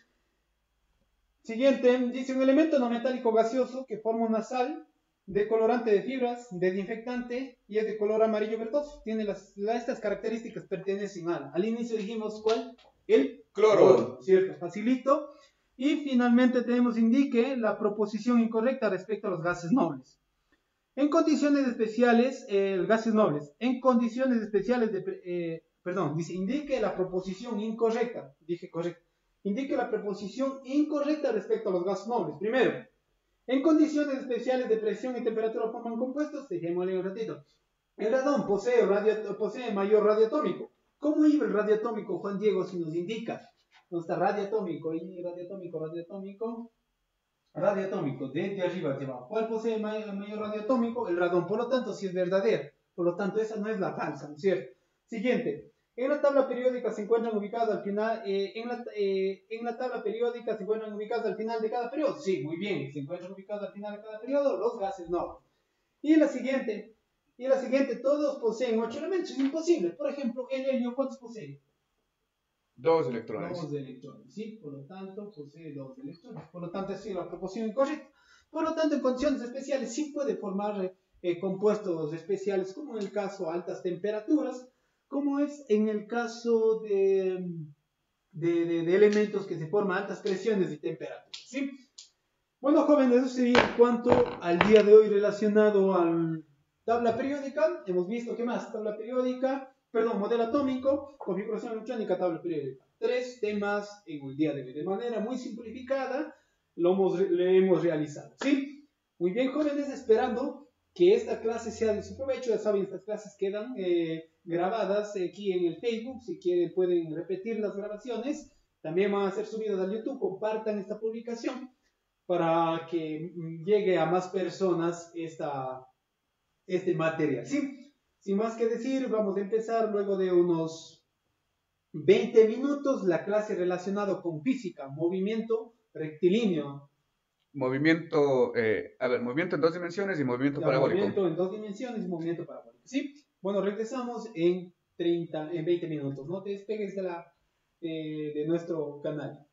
Siguiente, dice un elemento no metálico gaseoso que forma una sal de colorante de fibras, desinfectante y es de color amarillo verdoso. Tiene estas características, pertenecen al inicio dijimos, ¿cuál? El cloro. ¿Cierto? Facilito. Y finalmente tenemos indique la proposición incorrecta respecto a los gases nobles. En condiciones especiales, gases nobles, en condiciones especiales dice, indique la proposición incorrecta, dije correcto, indique la proposición incorrecta respecto a los gases nobles. Primero, en condiciones especiales de presión y temperatura forman compuestos, dejémosle un ratito. El radón posee mayor radio atómico. ¿Cómo iba el radio atómico, Juan Diego, si nos indica ¿Dónde está radioatómico? Y radioatómico, desde arriba hacia abajo. ¿Cuál posee mayor radioatómico? El radón. Por lo tanto, si es verdadera. Por lo tanto, esa no es la falsa, ¿no es cierto? Siguiente. En la tabla periódica se encuentran ubicadas al final, en la tabla periódica se encuentran ubicadas al final de cada periodo. Sí, muy bien, se encuentran ubicadas al final de cada periodo, los gases no. Y la siguiente, todos poseen 8 elementos, es imposible. Por ejemplo, el helio, ¿cuántos posee? 2 electrones. 2 electrones, ¿sí? Por lo tanto, posee 2 electrones. Por lo tanto, es la proporción incorrecta. Por lo tanto, en condiciones especiales sí puede formar compuestos especiales, como en el caso altas temperaturas, como es en el caso de elementos que se forman a altas presiones y temperaturas, ¿sí? Bueno, jóvenes, eso sería en cuanto al día de hoy relacionado a tabla periódica. Hemos visto, ¿qué más? Tabla periódica, modelo atómico, configuración electrónica, tabla periódica. 3 temas en el día de hoy. De manera muy simplificada, le hemos realizado, ¿sí? Muy bien, jóvenes, esperando que esta clase sea de su provecho. Ya saben, estas clases quedan grabadas aquí en el Facebook. Si quieren, pueden repetir las grabaciones. También van a ser subidas al YouTube. Compartan esta publicación para que llegue a más personas este material, ¿sí? Sin más que decir, vamos a empezar luego de unos 20 minutos la clase relacionada con física, movimiento rectilíneo. Movimiento en 2 dimensiones y movimiento parabólico. Movimiento en 2 dimensiones y movimiento parabólico, ¿sí? Bueno, regresamos en 20 minutos. No te despegues de nuestro canal.